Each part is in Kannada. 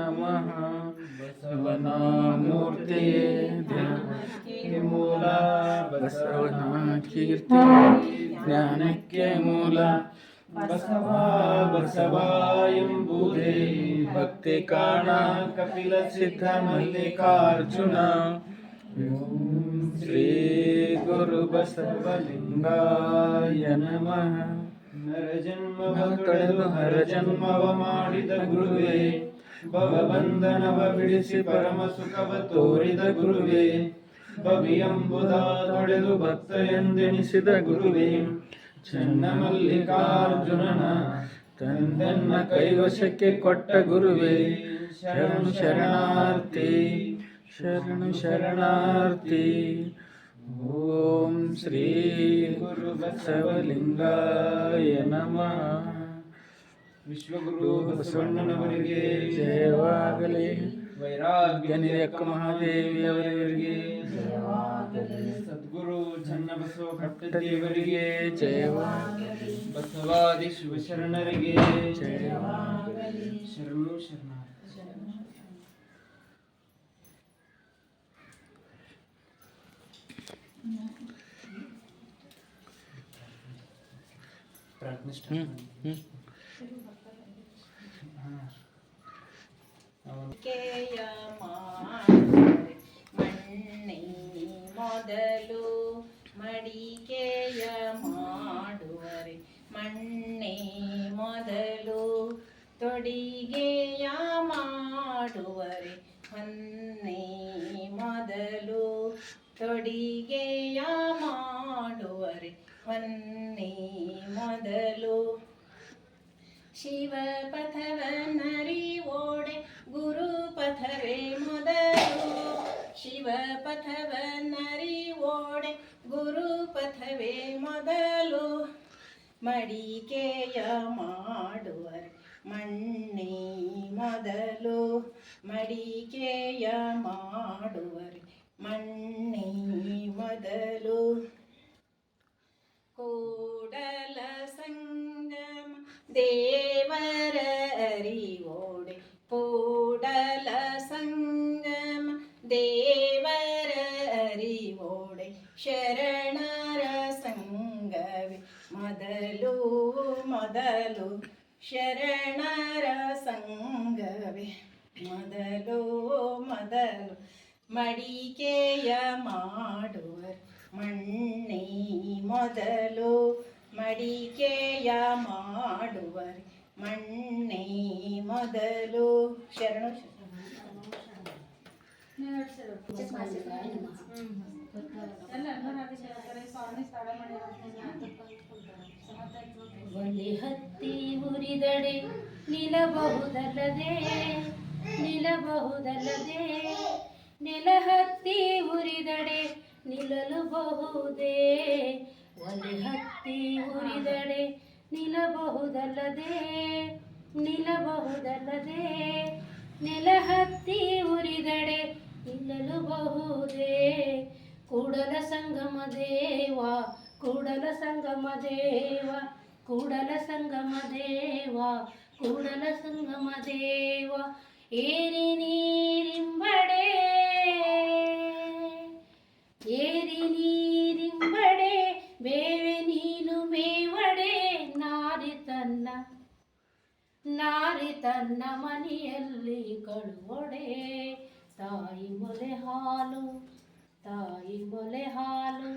ನಮಃ. ಬಸವನ ಮೂರ್ತಿಯೇ ಜ್ಞಾನಕ್ಕೆ ಮೂಲ, ಬಸವನ ಕೀರ್ತಿ ಜ್ಞಾನಕ್ಕೆ ಮೂಲ. ಬಸವ ಬಸವ ಎಂಬುದೇ ಭಕ್ತಿ ಕಾಣ ಕಪಿಲ ಸಿದ್ಧ ಮಲ್ಲಿಕಾರ್ಜುನ. ಶ್ರೀ ಗುರು ಬಸವಲಿಂಗಾಯ ನಮಃ. ನರಜನ್ಮವ ತೊಳೆದು ಹರಜನ್ಮವ ಮಾಡಿದ ಗುರುವೇ, ಭವಬಂಧನವ ಬಿಡಿಸಿ ಪರಮ ಸುಖವ ತೋರಿದ ಗುರುವೇ, ಭವಿಯಂಬುದ ತೊಳೆದು ಭಕ್ತ ಎಂದೆನಿಸಿದ ಗುರುವೇ, ಚನ್ನ ಮಲ್ಲಿಕಾರ್ಜುನನ ತಂದೆನ್ನ ಕೈವಶಕ್ಕೆ ಕೊಟ್ಟ ಗುರುವೇ, ಶರಣು ಶರಣಾರ್ಥಿ ಶರಣು ಶರಣಾರ್ಥಿ. ಓಂ ಶ್ರೀ ಗುರು ಬಸವಲಿಂಗಾಯ ನಮಃ. ವಿಶ್ವಗುರು ಬಸವಣ್ಣನವರಿಗೆ ಜಯವಾಗಲಿ. ವೈರಾಗ್ಯ ನಿರಕ್ಕ ಮಹಾದೇವಿಯವರಿಗೆ ಜಯವಾಗಲಿ. ಸದ್ಗುರು ಚನ್ನಬಸವ ಕಟ್ಟದೇವರಿಗೆ ಜಯವಾಗಲಿ. ಬಸವಾದಿ ಶಿವಶರಣರಿಗೆ ಜಯವಾಗಲಿ. ಶರಣು ಶರಣ. ಮಣ್ಣಿ ಮೊದಲು ಮಡಿಕೆಯ ಮಾಡುವರೆ, ಮಣ್ಣೆ ಮೊದಲು ತೊಡಿಗೆಯ ಮಾಡುವರೆ, ಹೊನ್ನೆ ಮೊದಲು ತೊಡಿಗೆಯ ಮಾಡುವರೆ, ಹೊನ್ನೆ ಮೊದಲು. ಶಿವ ಪಥವನ್ನರಿವೋಡೆ ಗುರು ಪಥವೇ ಮೊದಲು, ಶಿವ ಪಥವನ್ನರಿವೋಡೆ ಗುರು ಪಥವೇ ಮೊದಲು. ಮಡಿಕೆಯ ಮಾಡುವರೆ, ಮಣ್ಣೆ ಮೊದಲು ಮಡಿಕೆಯ ಮಾಡುವರೆ, ಮಣ್ಣೆ ಮೊದಲು. ಕೂಡಲ ಸಂಗಮ ದೇವರ ಅರಿವೋಡೆ, ಕೂಡಲ ಸಂಗಮ ದೇವರ ಅರಿವೋಡೆ, ಶರಣರ ಸಂಗವೇ ಮೊದಲು ಮೊದಲು, ಶರಣರ ಸಂಗವೇ ಮೊದಲು ಮೊದಲು. ಮಡಿಕೆಯ ಮಾಡುವರೆ, ಮಣ್ಣೆ ಮೊದಲು ಮಡಿಕೆಯ ಮಾಡುವರೆ, ಮಣ್ಣೆ ಮೊದಲು. ಶರಣು ಒಲೆ ಹತ್ತಿ ಉರಿದಡೆ ನಿಲ್ಲಬಹುದಲ್ಲದೆ, ನಿಲ್ಲಬಹುದಲ್ಲದೆ, ನೆಲ ಹತ್ತಿ ಉರಿದಡೆ ನಿಲ್ಲಲು ಬಹುದೇ. ಒಲೆ ಹತ್ತಿ ಉರಿದಡೆ ನಿಲ್ಲಬಹುದಲ್ಲದೆ, ನಿಲ್ಲಬಹುದಲ್ಲದೆ, ನೆಲ ಹತ್ತಿ ಉರಿದಡೆ ನಿಲ್ಲಲು ಬಹುದೇ. ಕೂಡಲ ಸಂಗಮ ದೇವ, ಕೂಡಲ ಸಂಗಮ ದೇವ, ಕೂಡಲ ಸಂಗಮ ದೇವ, ಕೂಡಲ ಸಂಗಮ ದೇವ. ಏರಿ ನೀರಿಂಬಡೆ, ಏರಿ ನೀರಿಂಬಡೆ, ಬೇವೆ ನೀನು ಮೇವಡೆ. ನಾರಿ ತನ್ನ, ನಾರಿ ತನ್ನ ಮನೆಯಲ್ಲಿ ಕಳುವಡೆ. ತಾಯಿ ಮೊಲೆ ಹಾಲು, ತಾಯಿ ಮೊಲೆ ಹಾಲು,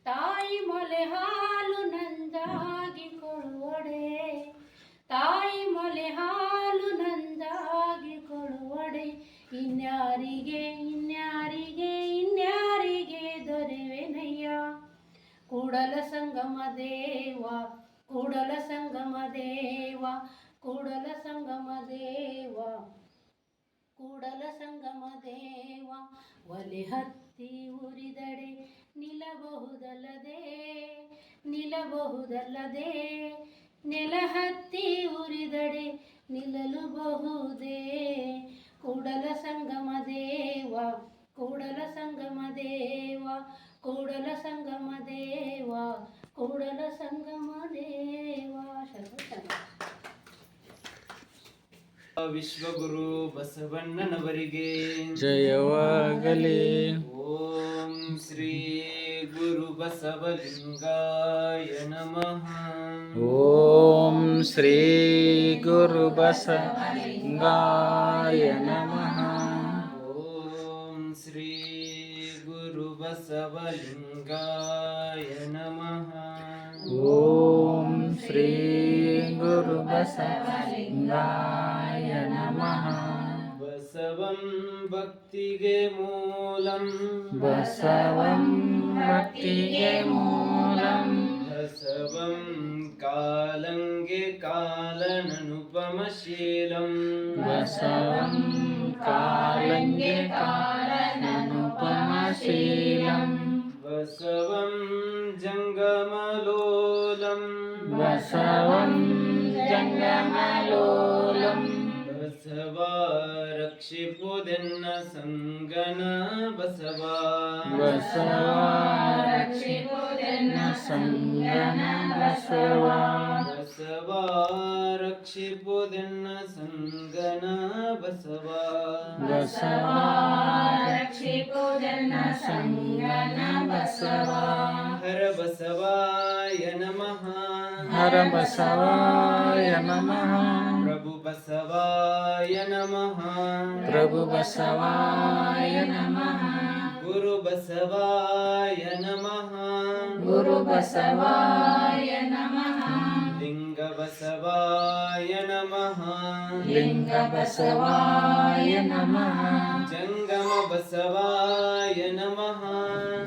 ತಾಯಿ ಮೊಲೆ ಹಾಲು ನಂದಾಗಿ ಕೊಳುವಡೆ. ತಾಯಿ ಮೊಲೆ ಹಾಲು ನಂದಾಗಿ ಕೊಳುವಡೆ. ಇನ್ಯಾರಿಗೆ ಇನ್ಯಾರಿಗೆ ಇನ್ಯಾರಿಗೆ ದೊರೆವೆನಯ್ಯ. ಕೂಡಲ ಸಂಗಮ ದೇವ, ಕೂಡಲ ಸಂಗಮ ದೇವ, ಕೂಡಲ ಸಂಗಮ ದೇವ, ಕೂಡಲ ಸಂಗಮ ದೇವ. ಒಲೆ ಹತ್ತಿ ಉರಿದಡೆ ನಿಲ್ಲಬಹುದಲ್ಲದೆ, ನಿಲ್ಲಬಹುದಲ್ಲದೆ, ನೆಲ ಹತ್ತಿ ಉರಿದಡೆ ನಿಲ್ಲಲು ಬಹುದೇ. ಕೂಡಲ ಸಂಗಮ ದೇವ, ಕೂಡಲ ಸಂಗಮ ದೇವ, ಕೂಡಲ ಸಂಗಮ ದೇವ, ಕೂಡಲ ಸಂಗಮ ದೇವ. ವಿಶ್ವಗುರು ಬಸವಣ್ಣನವರಿಗೆ ಜಯವಾಗಲಿ. ಓಂ ಶ್ರೀ ಗುರು ಬಸವಲಿಂಗಾಯ ನಮಃ. ಓಂ ಶ್ರೀ ಗುರು ಬಸವಲಿಂಗಾಯ ನಮಃ. ಓಂ ಶ್ರೀ ಗುರು ಬಸವಲಿಂಗಾಯ ನಮಃ. ಓಂ ಶ್ರೀ ಗುರು ಬಸವಲಿಂಗಾಯ ನಮಃ. ಬಸವಂ ಭಕ್ತಿಗೆ ಮೂಲಂ, ಬಸವಂ ಭಕ್ತಿಗೆ ಮೂಲಂ, ಬಸವಂ ಕಾಲಂಗೆ ಕಾಲನನುಪಮಶೀಲಂ, ಬಸವಂ ಕಾಲಂಗೆ ಕಾಲನನುಪಮಶೀಲಂ, ಬಸವಂ ಜಂಗಮಲೋಲಂ, ಬಸವಂ ಜಂಗಮಲೋಲಂ, ಬಸವ ರಕ್ಷಿಪುದೆನ್ನ ಸಂಗನ ಬಸವ, ಬಸವ ರಕ್ಷಿಪುದೆನ್ನ ಸಂಗನ ಬಸವ, ಬಸವ ರಕ್ಷಿಪುದೆನ್ನ ಸಂಗನ ಬಸವ, ಬಸವ ರಕ್ಷಿಪುದೆನ್ನ ಸಂಗನ ಬಸವ. ಹರ ಬಸವಾಯ ನಮಃ, ಹರ ಬಸವಾಯ ನಮಃ, ಪ್ರಭು ಬಸವಾಯ ನಮಃ, ಪ್ರಭು ಬಸವಾಯ ನಮಃ, ಗುರು ಬಸವಾಯ ನಮಃ, ಗುರು ಬಸವಾಯ ನಮಃ, ಲಿಂಗ ಬಸವಾಯ ನಮಃ, ಲಿಂಗ ಬಸವಾಯ ನಮಃ, ಜಂಗಮ ಬಸವಾಯ ನಮಃ,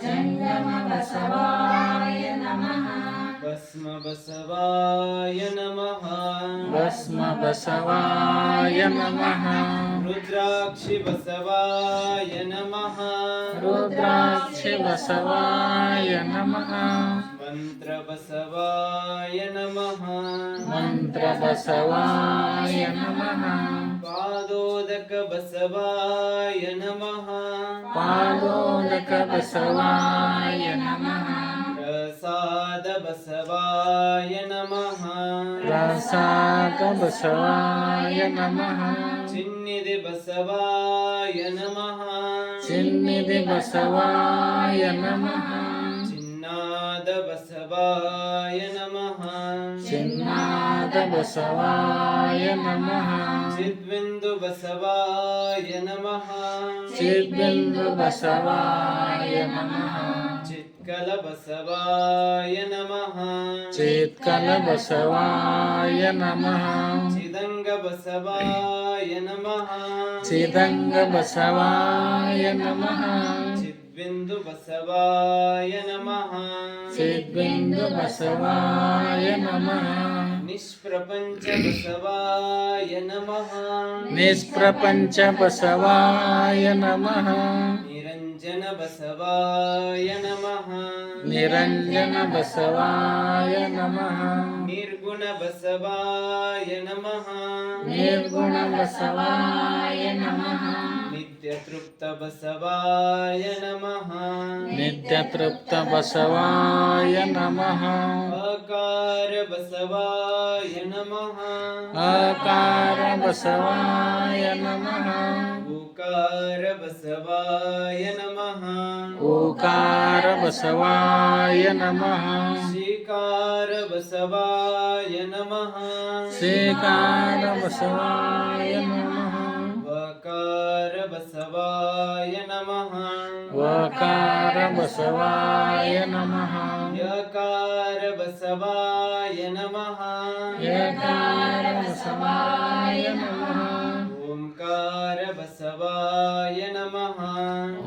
ಜಂಗಮ ಬಸವಾಯ ನಮಃ, ಭಸ್ಮ ಬಸವಾಯ ನಮಃ, ಭಸ್ಮ ಬಸವಾಯ ನಮಃ, ರುದ್ರಾಕ್ಷಿ ಬಸವಾಯ ನಮಃ, ರುದ್ರಾಕ್ಷಿ ಬಸವಾಯ ನಮಃ, ಮಂತ್ರ ಬಸವಾಯ ನಮಃ, ಮಂತ್ರ ಬಸವಾಯ ನಮಃ, ಪಾದೋದಕ ಬಸವಾಯ ನಮಃ, ಪಾದೋದಕ ಬಸವಾಯ ನಮಃ, ಪ್ರಸಾದ ಬಸವಾಯ ನಮಃ, ಪ್ರಸಾದ ಬಸವಾಯ ನಮಃ, ಚಿನ್ನಿದೆ ಬಸವಾಯ ನಮಃ, ಚಿನ್ನಿಧಿ ಬಸವಾಯ ನಮಃ, ಚಿನ್ನಾದ ಬಸವಾಯ ನಮಃ, ಚಿನ್ನಾದ ಬಸವಾಯ ನಮಃ, ಚಿದ್ಬಿಂದು ಬಸವಾಯ ನಮಃ, ಚಿದ್ಬಿಂದು ಬಸವಾಯ ನಮಃ, ಚಿತ್ಕಲ ಬಸವಾಯ ನಮಃ, ಚಿತ್ಕಲ ಬಸವಾಯ ನಮಃ, ಚಿದಂಗ ಬಸವಾಯ ನಮಃ, ಚಿದಂಗ ಬಸವಾಯ ನಮಃ, ಚಿದ್ಬಿಂದು ಬಸವಾಯ ನಮಃ, ಚಿದ್ಬಿಂದು ಬಸವಾಯ ನಮಃ, ನಿಷ್ಪ್ರಪಂಚ ಬಸವಾಯ ನಮಃ, ನಿಷ್ಪ್ರಪಂಚ ಬಸವಾಯ ನಮಃ, ನಿರಂಜನ ಬಸವಾಯ ನಮಃ, ನಿರಂಜನ ಬಸವಾಯ ನಮಃ, ನಿರ್ಗುಣ ಬಸವಾಯ ನಮಃ, ನಿರ್ಗುಣ ಬಸವಾಯ ನಮಃ, ನಿತ್ಯ ತೃಪ್ತ ಬಸವಾಯ ನಮಃ, ನಿತ್ಯ ತೃಪ್ತ ಬಸವಾಯ ನಮಃ, ಆಕಾರ ಬಸವಾಯ ನಮಃ, ಆಕಾರ ಬಸವಾಯ ನಮಃ, ಓಕಾರ ಬಸವಾಯ ನಮಃ, ಓಕಾರ ಬಸವಾಯ ನಮಃ, ಶ್ರೀಕಾರ ಬಸವಾಯ ನಮಃ, ಶ್ರೀಕಾರ ಬಸವಾಯ ನಮಃ, ವಕಾರ ಬಸವಾಯ ನಮಃ, ವಕಾರ ಬಸವಾಯ ನಮಃ, ಯಕಾರ ಬಸವಾಯ ನಮಃ, ಯಕಾರ ಬಸವಾಯ ನಮಃ, ಓಂಕಾರ ಬಸವಾಯ ನಮಃ,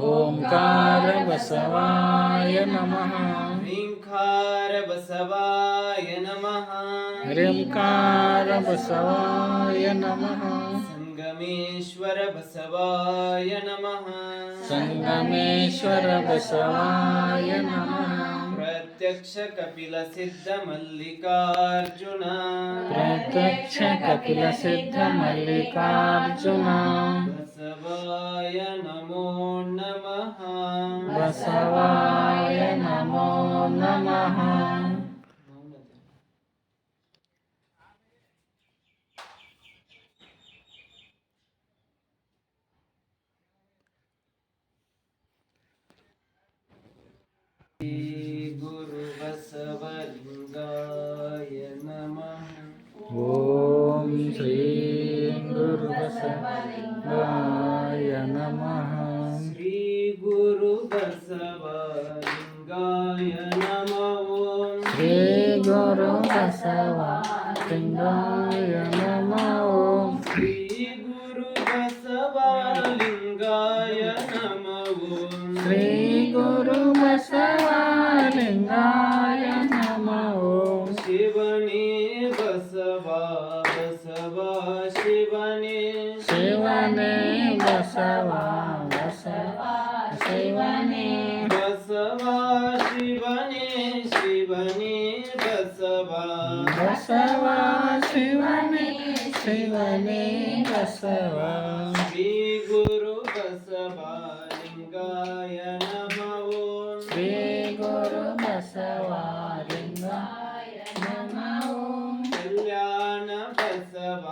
ಓಂಕಾರ ಬಸವಾಯ ನಮಃ, ಹ್ರೀಂಕಾರ ಬಸವಾಯ ನಮಃ, ಹ್ರೀಂಕಾರ ಬಸವಾಯ ನಮಃ, ಸಂಗಮೇಶ್ವರ ಬಸವಾಯ ನಮಃ, ಸಂಗಮೇಶ್ವರ ಬಸವಾಯ ನಮಃ, ಪ್ರತ್ಯಕ್ಷ ಕಪಿಲ ಸಿದ್ಧ ಮಲ್ಲಿಕಾರ್ಜುನ, ಪ್ರತ್ಯಕ್ಷ ಕಪಿಲ ಸಿದ್ಧ ಮಲ್ಲಿಕಾರ್ಜುನ, ಬಸವಾಯ ನಮೋ ನಮಃ, ಬಸವಾಯ ನಮೋ ನಮಃ. ಗುರು ಬಸವಲಿಂಗಾಯ ನಮಃ. ಓಂ ಶ್ರೀ ಗುರು ಬಸವಲಿಂಗಾಯ ನಮಃ. ಶ್ರೀ ಗುರು ಬಸವಲಿಂಗಾಯ ನಮಃ. ಓಂ ಶ್ರೀ ಗುರು ಬಸವಲಿಂಗಾಯ ನಮಃ. ಓಂ ಶ್ರೀ ಗುರು ಬಸವಲಿಂಗಾಯ ನಮಃ. ಓಂ ಶ್ರೀ ಗುರು ಬಸವಲಿಂಗಾಯ ನಮಃ. ಓಂ ಶಿವನೇ ಬಸವ ಬಸವ ಶಿವನೇ ಶಿವನೇ ಬಸವ ಬಸವ ಶಿವನೇ ಬಸವ ಶಿವನೇ ಶಿವನೇ ಬಸವ ಬಸವ ಶಿವನೇ ಶಿವನೇ ಬಸವ. ಶ್ರೀ ಗುರು ಬಸವಲಿಂಗಾಯ ನಮಃ. ಓಂ ಶ್ರೀ ಗುರು ಬಸವಲಿಂಗಾಯ ನಮಃ. ಓಂ ಕಲ್ಯಾಣ ಬಸವ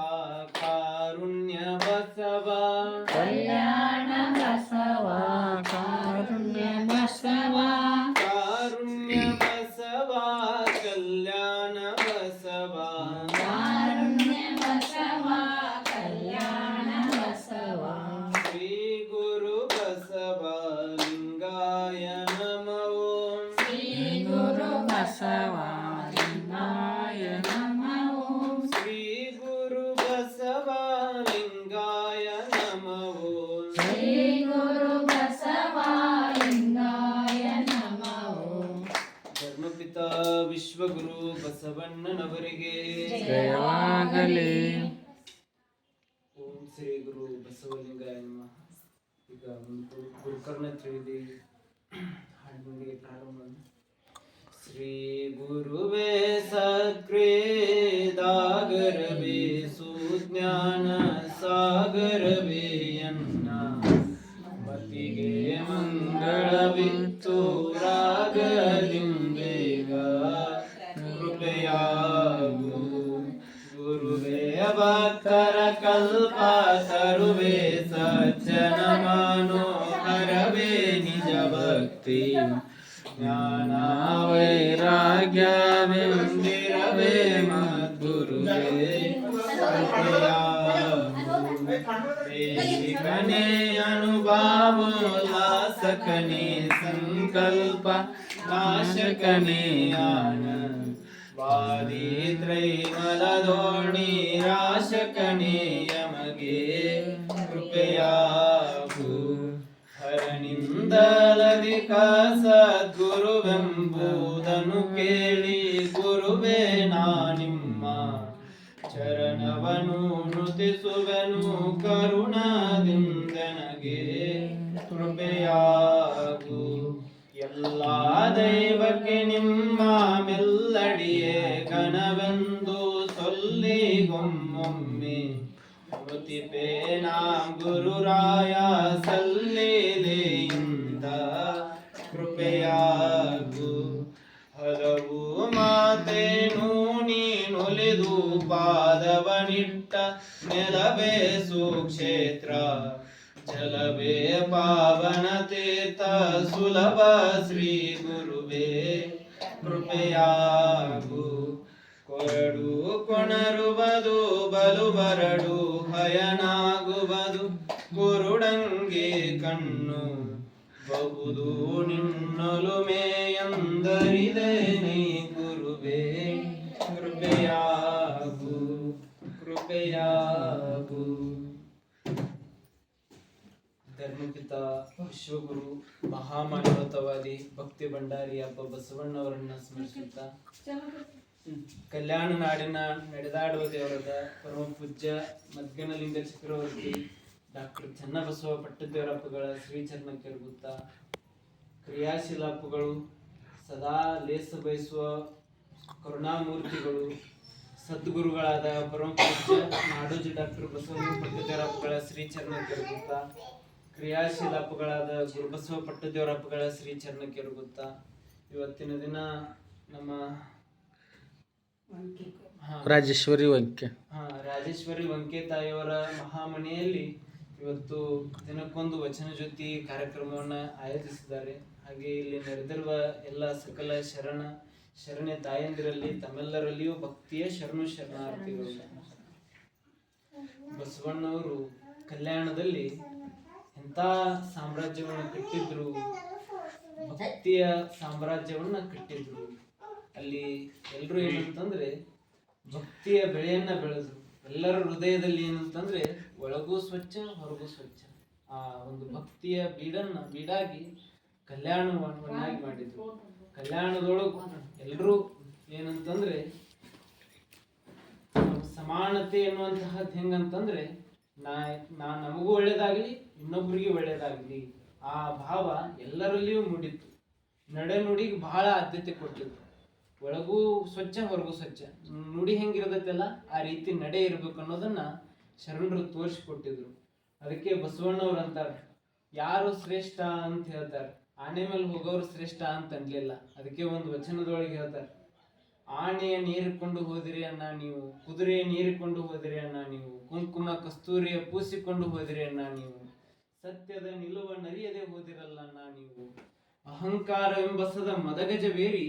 ಕಾರುಣ್ಯ ಬಸವ ಕಲ್ಯಾಣ ಬಸವ ಕಾರುಣ್ಯ ಬಸವ ಕಾರುಣ್ಯ ಬಸವ ಕಲ್ಯಾಣ ಬಸವ ಕಾರುಣ್ಯ ಬಸವ ಕಲ್ಯಾಣ ಬಸವ. ಶ್ರೀ ಗುರು ಬಸವಲಿಂಗಾಯ ನಮಃ. ಓಂ ಶ್ರೀ ಗುರು ಬಸವಲಿಂಗಾಯ ನಮಃ. ಓಂ ಶ್ರೀ ಗುರು ಬಸವಲಿಂಗಾಯ ನಮಃ. ಓಂ ಶ್ರೀ ಗುರು ಬಸವಲಿಂಗಾಯ ನಮಃ. ಓಂ ಧರ್ಮಪಿತ ವಿಶ್ವಗುರು ಬಸವಣ್ಣನವರಿಗೆ ಜಯವಾಗಲಿ. ಓಂ ಶ್ರೀ ಗುರು ಬಸವಲಿಂಗಾಯ ನಮಃ. ಈಗ ಒಂದು ಗುರುಕರ್ಣ ತ್ರಿವೇದಿ ಹಾಡಿನೊಂದಿಗೆ ಪ್ರಾರಂಭ. ಶ್ರೀ ಗುರುವೇ ಸತ್ಕ್ರಿಯೆದಾಗರವೇ ಸುಜ್ಞಾನ ಸಾಗರವೇ ಎನ್ನ ಮತಿಗೆ ಮಂಗಳವಿತ್ತು ರಾಗಲಿಂಬೇಗ ಕೃಪೆಯಾಗು ಗುರುವೇ ಭಕ್ತರ ಕಲ್ಪ ತರುವೆ ಸಜ್ಜನ ಮನೋಹರವೇ ನಿಜ ಭಕ್ತಿ ಜ್ಞಾನ ವೈರಾಗ್ಯವೆಂದಿರವೇ ಮದ್ಗುರುವೇ ದೇಶಿಕನೇ ಅನುಭಾವೋಲ್ಲಾಸಕನೇ ಸಂಕಲ್ಪ ನಾಶಕನೇ ಆನಂದ ವಾದಿ ತ್ರೈಮಲದೋಣಿ ರಾಶಕನೇ ಯಮಗೆ ಕೃಪೆಯಾಗು ಹರನಿಂದಲಧಿಕ ಸದ್ಗುರುವೆಂಬುದನ್ನು ಕೇಳಿ ಗುರುವೇ ನಾನಿಮ್ಮ ಚರಣವನು ನುತಿಸುವೆನು ಕರುಣದಿಂದನಗೆ ಕೃಪೆಯಾಗು ಎಲ್ಲ ದೈವಕ್ಕೆ ನಿಮ್ಮ ಮೆಲ್ಲಡಿಯೇ ಘನವೆಂದು ಸೊಲ್ಲಿಗೊಮ್ಮೊಮ್ಮೆ ನುತಿಪೇ ನಾಂ ಗುರುರಾಯ ಸಲ್ಲಿಲೆಯಿಂದ ಕೃಪೆಯಾಗು ಹಲವು ಮಾತೇನು ನೀನುಲಿದು ಪಾದವನಿಟ್ಟ ನೆಲವೇ ಸುಕ್ಷೇತ್ರ ಜಲವೇ ಪಾವನ ತೀರ್ಥ ಸುಲಭ ಶ್ರೀ ಗುರುವೇ ಕೃಪೆಯಾಗು ಕೊರಡು ಕೊಣರುವುದು ಬಲು ಬರಡು ಹಯನಾಗುವುದು ಕುರುಡಂಗೆ ಕಣ್ಣು ಬಹುದು ನಿನ್ನೊಲುಮೆಯಂದರಿದೇನೆ ಗುರುವೇ ಕೃಪೆಯಾಗು ಕೃಪೆಯಾಗು. ಧರ್ಮಪಿತ ವಿಶ್ವಗುರು ಮಹಾಮಾನವತವಾದಿ ಭಕ್ತಿ ಭಂಡಾರಿ ಅಪ್ಪ ಬಸವಣ್ಣವರನ್ನ ಸ್ಮರಿಸುತ್ತಾ ಕಲ್ಯಾಣ ನಾಡಿನ ನಡೆದಾಡುವ ದೇವರದ ಪರಮ ಪೂಜ್ಯ ಮದ್ಗನಲಿಂಗ ಚಕ್ರವರ್ತಿ ಡಾಕ್ಟರ್ ಚನ್ನಬಸವ ಪಟ್ಟದೇವರಪ್ಪಗಳ ಶ್ರೀಚರಣಕ್ಕೆ ಎರಗುತ್ತಾ ಕ್ರಿಯಾಶೀಲಾಪುಗಳು ಸದಾ ಲೇಸ ಬಯಸುವ ಕರುಣಾಮೂರ್ತಿಗಳು ಸದ್ಗುರುಗಳಾದ ಪರಮ ಪೂಜ್ಯ ನಾಡೋಜಿ ಡಾಕ್ಟರ್ ಬಸವಲಿಂಗ ಪಟ್ಟದೇವರಪ್ಪಗಳ ಶ್ರೀಚರಣಕ್ಕೆ ಎರಗುತ್ತಾ ಕ್ರಿಯಾಶೀಲಾಪುಗಳಾದ ಗುರುಬಸವ ಪಟ್ಟದೇವರಪ್ಪಗಳ ಶ್ರೀಚರಣಕ್ಕೆ ಎರಗುತ್ತಾ ಇವತ್ತಿನ ದಿನ ನಮ್ಮ ರಾಜೇಶ್ವರಿ ವಂಕೆ ರಾಜೇಶ್ವರಿ ವಂಕೆ ತಾಯಿಯವರ ಮಹಾಮನೆಯಲ್ಲಿ ಇವತ್ತು ದಿನಕ್ಕೊಂದು ವಚನ ಜ್ಯೋತಿ ಕಾರ್ಯಕ್ರಮವನ್ನ ಆಯೋಜಿಸಿದ್ದಾರೆ. ಹಾಗೆ ಇಲ್ಲಿ ನೆರೆದಿರುವ ಎಲ್ಲ ಸಕಲ ಶರಣ್ಯ ತಾಯಂದಿರಲ್ಲಿ ತಮ್ಮೆಲ್ಲರಲ್ಲಿಯೂ ಭಕ್ತಿಯ ಶರಣಾರ್ಥಿಗಳು. ಬಸವಣ್ಣವರು ಕಲ್ಯಾಣದಲ್ಲಿ ಎಂಥ ಸಾಮ್ರಾಜ್ಯವನ್ನು ಕಟ್ಟಿದ್ರು, ಭಕ್ತಿಯ ಸಾಮ್ರಾಜ್ಯವನ್ನ ಕಟ್ಟಿದ್ರು. ಅಲ್ಲಿ ಎಲ್ರು ಏನಂತಂದ್ರೆ ಭಕ್ತಿಯ ಬೆಳೆಯನ್ನ ಬೆಳೆದ್ರು. ಎಲ್ಲರ ಹೃದಯದಲ್ಲಿ ಏನಂತಂದ್ರೆ ಒಳಗೂ ಸ್ವಚ್ಛ ಹೊರಗೂ ಸ್ವಚ್ಛ. ಆ ಒಂದು ಭಕ್ತಿಯ ಬೀಡಾಗಿ ಕಲ್ಯಾಣವನ್ನಾಗಿ ಮಾಡಿದ್ರು. ಕಲ್ಯಾಣದೊಳಗೂ ಎಲ್ರೂ ಏನಂತಂದ್ರೆ ಸಮಾನತೆ ಎನ್ನುವಂತಹದ್ದು ಹೆಂಗಂತಂದ್ರೆ ನಮಗೂ ಒಳ್ಳೇದಾಗ್ಲಿ ಇನ್ನೊಬ್ರಿಗೆ ಒಳ್ಳೇದಾಗ್ಲಿ ಆ ಭಾವ ಎಲ್ಲರಲ್ಲಿಯೂ ಮೂಡಿತ್ತು. ನಡೆನುಡಿಗೆ ಬಹಳ ಆದ್ಯತೆ ಕೊಟ್ಟಿದ್ರು. ಒಳಗೂ ಸ್ವಚ್ಛ ಹೊರಗೂ ಸ್ವಚ್ಛ, ನುಡಿ ಹೆಂಗಿರದತ್ತಲ್ಲ ಆ ರೀತಿ ನಡೆ ಇರ್ಬೇಕು ಅನ್ನೋದನ್ನ ಶರಣರು ತೋರಿಸ್ಕೊಟ್ಟಿದ್ರು. ಅದಕ್ಕೆ ಬಸವಣ್ಣವ್ರು ಅಂತಾರೆ, ಯಾರು ಶ್ರೇಷ್ಠ ಅಂತ ಹೇಳ್ತಾರೆ, ಆನೆ ಮೇಲೆ ಹೋಗೋರು ಶ್ರೇಷ್ಠ ಅಂತ ಅನ್ಲಿಲ್ಲ. ಅದಕ್ಕೆ ಒಂದು ವಚನದೊಳಗೆ ಹೇಳ್ತಾರೆ, ಆನೆಯ ನೀರಿಕೊಂಡು ಹೋದಿರಿ ಅನ್ನ ನೀವು, ಕುದುರೆಯ ನೀರಿಕೊಂಡು ಹೋದಿರಿ ಅನ್ನ ನೀವು, ಕುಂಕುಮ ಕಸ್ತೂರಿಯ ಪೂಸಿಕೊಂಡು ಹೋದಿರಿ ಅನ್ನ ನೀವು, ಸತ್ಯದ ನಿಲುವ ನರಿಯದೆ ಹೋದಿರಲ್ಲ ಅನ್ನ ನೀವು, ಅಹಂಕಾರವೆಂಬಸದ ಮದಗಜವೇರಿ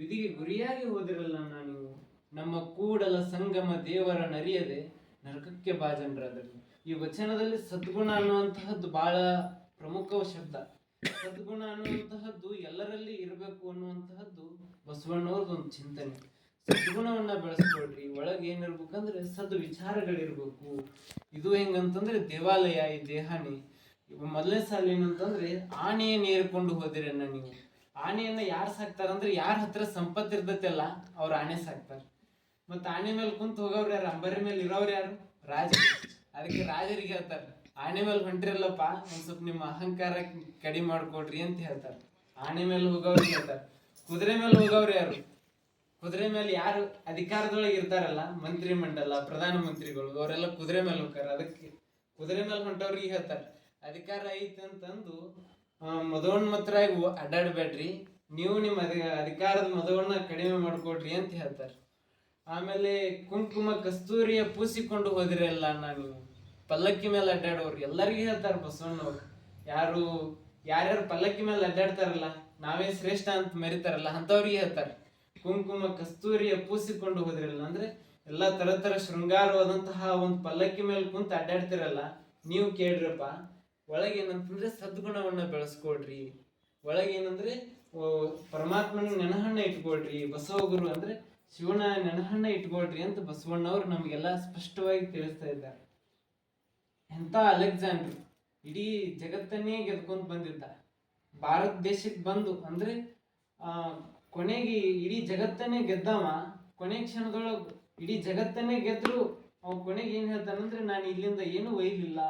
ವಿಧಿಗೆ ಗುರಿಯಾಗಿ ಹೋದಿರಲ್ಲ ಅನ್ನ ನೀವು, ನಮ್ಮ ಕೂಡಲ ಸಂಗಮ ದೇವರ ನರಿಯದೆ ನರಕಕ್ಕೆ ಬಾಜನರಾದರು. ಈ ವಚನದಲ್ಲಿ ಸದ್ಗುಣ ಅನ್ನುವಂತಹದ್ದು ಬಹಳ ಪ್ರಮುಖ ಶಬ್ದ. ಸದ್ಗುಣ ಅನ್ನುವಂತಹದ್ದು ಎಲ್ಲರಲ್ಲಿ ಇರಬೇಕು ಅನ್ನುವಂತಹದ್ದು ಬಸವಣ್ಣವ್ರದ್ದು ಒಂದು ಚಿಂತನೆ. ಸದ್ಗುಣವನ್ನ ಬೆಳೆಸ್ಕೊಳ್ರಿ. ಒಳಗೆ ಏನಿರ್ಬೇಕಂದ್ರೆ ಸದ್ ವಿಚಾರಗಳಿರ್ಬೇಕು. ಇದು ಹೆಂಗಂತಂದ್ರೆ ದೇವಾಲಯ ಈ ದೇಹಾನಿ. ಮೊದಲನೇ ಸಾಲ ಏನಂತಂದ್ರೆ ಆನೆಯ ನೇರ್ಕೊಂಡು ಹೋದಿರನ್ನ ನೀವು. ಆನೆಯನ್ನ ಯಾರು ಸಾಕ್ತಾರಂದ್ರೆ ಯಾರ ಹತ್ರ ಸಂಪತ್ತು ಇರ್ತೈತಲ್ಲ ಅವ್ರ ಆನೆ ಸಾಕ್ತಾರ. ಮತ್ತ ಆನೆ ಮೇಲೆ ಕುಂತ ಹೋಗೋರು ಯಾರು, ಅಂಬರಿ ಮೇಲೆ ಇರೋರು ಯಾರು, ರಾಜರು. ಅದಕ್ಕೆ ರಾಜರಿಗೆ ಹೇಳ್ತಾರೆ, ಆನೆ ಮೇಲೆ ಹೊಂಟ್ರಿಲ್ಲಪ್ಪ ಒಂದ್ ಸ್ವಲ್ಪ ನಿಮ್ಮ ಅಹಂಕಾರ ಕಡಿಮೆ ಮಾಡ್ಕೊಡ್ರಿ ಅಂತ ಹೇಳ್ತಾರೆ. ಆನೆ ಮೇಲೆ ಹೋಗೋರು ಹೇಳ್ತಾರೆ. ಕುದುರೆ ಮೇಲೆ ಹೋಗೋರು ಯಾರು, ಕುದುರೆ ಮೇಲೆ ಯಾರು ಅಧಿಕಾರದೊಳಗೆ ಇರ್ತಾರಲ್ಲ, ಮಂತ್ರಿ ಮಂಡಲ ಪ್ರಧಾನ ಮಂತ್ರಿಗಳು, ಅವರೆಲ್ಲ ಕುದುರೆ ಮೇಲೆ ಹೋಗ್ತಾರ. ಅದಕ್ಕೆ ಕುದುರೆ ಮೇಲೆ ಹೊಂಟವ್ರಿಗೆ ಹೇಳ್ತಾರೆ, ಅಧಿಕಾರ ಐತಿ ಅಂತಂದು ಮದೋನ್ಮತ್ತರಾಗಿ ಅಡ್ಡಾಡ್ಬೇಡ್ರಿ, ನೀವು ನಿಮ್ಮ ಅಧಿಕಾರದ ಮದವನ್ನ ಕಡಿಮೆ ಮಾಡ್ಕೊಡ್ರಿ ಅಂತ ಹೇಳ್ತಾರೆ. ಆಮೇಲೆ ಕುಂಕುಮ ಕಸ್ತೂರಿಯ ಪೂಸಿಕೊಂಡು ಹೋದಿರಲ್ಲ ಅನ್ನ ನೀವು. ಪಲ್ಲಕ್ಕಿ ಮೇಲೆ ಅಡ್ಡಾಡೋರು ಎಲ್ಲರಿಗೂ ಹೇಳ್ತಾರೆ ಬಸವಣ್ಣವ್ರು. ಯಾರ್ಯಾರು ಪಲ್ಲಕ್ಕಿ ಮೇಲೆ ಅಡ್ಡಾಡ್ತಾರಲ್ಲ, ನಾವೇ ಶ್ರೇಷ್ಠ ಅಂತ ಮೆರಿತಾರಲ್ಲ ಅಂತವ್ರಿಗೆ ಹೇಳ್ತಾರೆ, ಕುಂಕುಮ ಕಸ್ತೂರಿಯ ಪೂಸಿಕೊಂಡು ಹೋದಿರಲ್ಲ. ಅಂದ್ರೆ ಎಲ್ಲಾ ತರ ಶೃಂಗಾರವಾದಂತಹ ಒಂದು ಪಲ್ಲಕ್ಕಿ ಮೇಲೆ ಕುಂತ ಅಡ್ಡಾಡ್ತಿರಲ್ಲ, ನೀವು ಕೇಳ್ರಪ್ಪ, ಒಳಗೇನಂತಂದ್ರೆ ಸದ್ಗುಣವನ್ನ ಬೆಳೆಸ್ಕೊಳ್ರಿ. ಒಳಗೇನಂದ್ರೆ ಪರಮಾತ್ಮನ ನೆನಹಣ್ಣ ಇಟ್ಕೊಳ್ರಿ. ಬಸವಗುರು ಅಂದ್ರೆ ಶಿವನ ನೆನಹಣ್ಣ ಇಟ್ಕೊಳ್ರಿ ಅಂತ ಬಸವಣ್ಣವ್ರು ನಮ್ಗೆಲ್ಲ ಸ್ಪಷ್ಟವಾಗಿ ತಿಳಿಸ್ತಾ ಇದ್ದಾರೆ. ಎಂತ ಅಲೆಕ್ಸಾಂಡ್ರ್ ಇಡೀ ಜಗತ್ತನ್ನೇ ಗೆದ್ಕೊಂತ ಬಂದಿದ್ದ. ಭಾರತ ದೇಶಕ್ಕೆ ಬಂದು ಅಂದ್ರೆ ಕೊನೆಗೆ ಇಡೀ ಜಗತ್ತನ್ನೇ ಗೆದ್ದವ. ಕೊನೆ ಕ್ಷಣದೊಳಗ ಇಡೀ ಜಗತ್ತನ್ನೇ ಗೆದ್ರು ಅವ್ ಕೊನೆಗೆ ಏನ್ ಹೇಳ್ತಾನಂದ್ರೆ, ನಾನು ಇಲ್ಲಿಂದ ಏನು ಒಯ್ಲಿಲ್ಲ,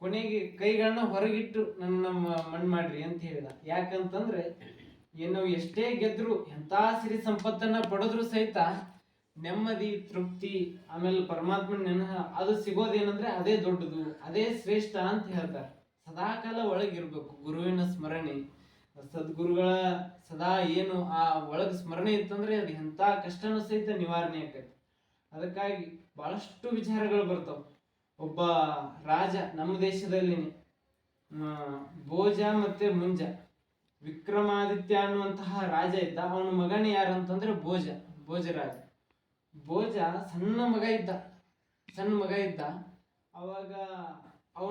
ಕೊನೆಗೆ ಕೈಗಳನ್ನ ಹೊರಗಿಟ್ಟು ನನ್ನ ಮಣ್ಣು ಮಾಡ್ರಿ ಅಂತ ಹೇಳಿದ. ಯಾಕಂತಂದ್ರೆ ಏನು ಎಷ್ಟೇ ಗೆದ್ರು, ಎಂತ ಸಿರಿ ಸಂಪತ್ತನ್ನ ಪಡೆದ್ರು ಸಹಿತ ನೆಮ್ಮದಿ ತೃಪ್ತಿ ಆಮೇಲೆ ಪರಮಾತ್ಮನ ನೆನಹ ಅದು ಸಿಗೋದೇನಂದ್ರೆ ಅದೇ ದೊಡ್ಡದು, ಅದೇ ಶ್ರೇಷ್ಠ ಅಂತ ಹೇಳ್ತಾರೆ. ಸದಾಕಾಲ ಒಳಗಿರ್ಬೇಕು ಗುರುವಿನ ಸ್ಮರಣೆ. ಸದ್ಗುರುಗಳ ಸದಾ ಏನು ಆ ಒಳಗ್ ಸ್ಮರಣೆ ಇತ್ತಂದ್ರೆ ಅದು ಎಂತ ಕಷ್ಟನೂ ಸಹಿತ ನಿವಾರಣೆ ಆಕೈತಿ. ಅದಕ್ಕಾಗಿ ಬಹಳಷ್ಟು ವಿಚಾರಗಳು ಬರ್ತಾವ. ಒಬ್ಬ ರಾಜ ನಮ್ಮ ದೇಶದಲ್ಲಿನೇ ಭೋಜ ಮತ್ತೆ ಮುಂಜ, ವಿಕ್ರಮಾದಿತ್ಯ ಅನ್ನುವಂತಹ ರಾಜ ಇದ್ದ. ಅವನ ಮಗನೇ ಯಾರಂತಂದ್ರೆ ಭೋಜರಾಜ. ಭೋಜ ಸಣ್ಣ ಮಗ ಇದ್ದ. ಅವಾಗ ಅವ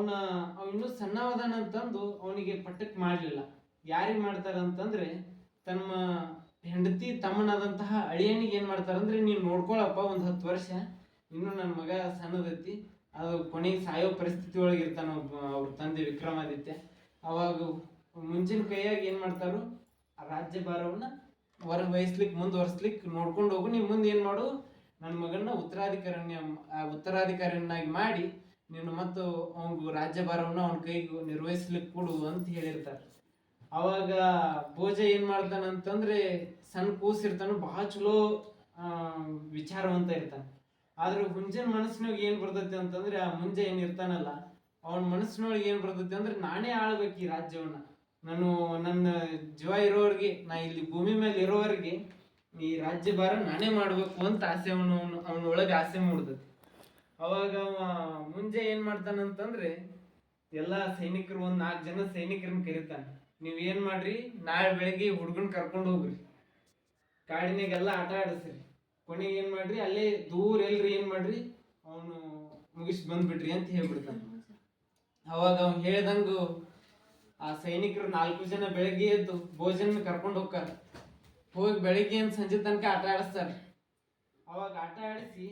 ಇನ್ನೂ ಸಣ್ಣವದಾನಂತಂದು ಅವನಿಗೆ ಪಟ್ಟಕ್ ಮಾಡ್ಲಿಲ್ಲ. ಯಾರಿಗೆ ಮಾಡ್ತಾರಂತಂದ್ರೆ ತಮ್ಮ ಹೆಂಡತಿ ತಮ್ಮನಾದಂತಹ ಅಳಿಯನಿಗೆ ಏನ್ ಮಾಡ್ತಾರಂದ್ರೆ, ನೀನ್ ನೋಡ್ಕೊಳಪ್ಪ ಒಂದ್ 10 ವರ್ಷ, ಇನ್ನು ನನ್ನ ಮಗ ಸಣ್ಣದೈತಿ, ಅದು ಕೊನೆಗೆ ಸಾಯೋ ಪರಿಸ್ಥಿತಿ ಒಳಗೆ ಇರ್ತಾನ ಅವ್ರ ತಂದೆ ವಿಕ್ರಮಾದಿತ್ಯ. ಅವಾಗ ಮುಂಚಿನ ಕೈಯಾಗಿ ಏನ್ ಮಾಡ್ತಾರು, ಆ ರಾಜ್ಯಭಾರವನ್ನ ಮುಂದುವರ್ಸ್ಲಿಕ್ಕೆ ನೋಡ್ಕೊಂಡು ಹೋಗು, ನೀನ್ ಮುಂದೆ ಏನ್ ಮಾಡು, ನನ್ನ ಮಗನ್ನ ಉತ್ತರಾಧಿಕಾರಿಯನ್ನಾಗಿ ಮಾಡಿ ನೀನು ಮತ್ತು ಅವನಿಗೆ ರಾಜ್ಯಭಾರವನ್ನ ಅವನ ಕೈಗೆ ನಿರ್ವಹಿಸ್ಲಿಕ್ಕೆ ಕೊಡು ಅಂತ ಹೇಳಿರ್ತಾರೆ. ಅವಾಗ ಭೋಜ ಏನ್ ಮಾಡ್ತಾನಂತಂದ್ರೆ, ಸಣ್ಣ ಕೂಸಿರ್ತಾನು, ಬಹಳ ಚಲೋ ವಿಚಾರವಂತ ಇರ್ತಾನೆ. ಆದ್ರೆ ಹುಂಜನ ಮನಸ್ಸಿನೊಳಗೆ ಏನ್ ಬರ್ತೈತಿ ಅಂತಂದ್ರೆ, ಆ ಮುಂಜೆ ಏನ್ ಇರ್ತಾನಲ್ಲ ಅವನ ಮನಸ್ಸಿನೊಳಗೆ ಏನ್ ಬರ್ತೈತಿ ಅಂದ್ರೆ, ನಾನೇ ಆಳ್ಬೇಕು ಈ ರಾಜ್ಯವನ್ನ, ನನ್ನ ಜೀವ ಇರೋವರೆಗೆ, ನಾ ಇಲ್ಲಿ ಭೂಮಿ ಮೇಲೆ ಇರೋವರೆಗೆ ಈ ರಾಜ್ಯಭಾರ ನಾನೇ ಮಾಡ್ಬೇಕು ಅಂತ ಆಸೆ ಅವನೊಳಗೆ ಆಸೆ ಮೂಡ್ತೈತಿ. ಅವಾಗ ಮುಂಜೆ ಏನ್ ಮಾಡ್ತಾನಂತಂದ್ರೆ, ಎಲ್ಲ ಸೈನಿಕರು ಒಂದ್ 4 ಜನ ಸೈನಿಕರನ್ನ ಕರೀತಾನ. ನೀವ್ ಏನ್ ಮಾಡ್ರಿ, ನಾಳೆ ಬೆಳಗ್ಗೆ ಹುಡುಗನ್ ಕರ್ಕೊಂಡು ಹೋಗ್ರಿ, ಕಾಡಿನಾಗೆಲ್ಲ ಆಟ ಆಡಿಸ್ರಿ, ಕೊನೆಗೆ ಏನ್ ಮಾಡ್ರಿ ಅಲ್ಲೇ ದೂರ ಎಲ್ರಿ ಏನ್ ಮಾಡ್ರಿ ಅವನು ಮುಗಿಸ್ ಬಂದ್ಬಿಡ್ರಿ ಅಂತ ಹೇಳ್ಬಿಡ್ತಾನ. ಅವಾಗ ಅವ್ನು ಹೇಳ್ದಂಗ ಆ ಸೈನಿಕರು 4 ಜನ ಬೆಳಗ್ಗೆ ಎದ್ದು ಭೋಜನ ಕರ್ಕೊಂಡು ಹೋಗ್ತಾರ. ಹೋಗಿ ಬೆಳಿಗ್ಗೆ ಅಂತ ಸಂಜೆ ತನಕ ಆಟ ಆಡಿಸ್ತಾರ. ಅವಾಗ ಆಟ ಆಡಿಸಿ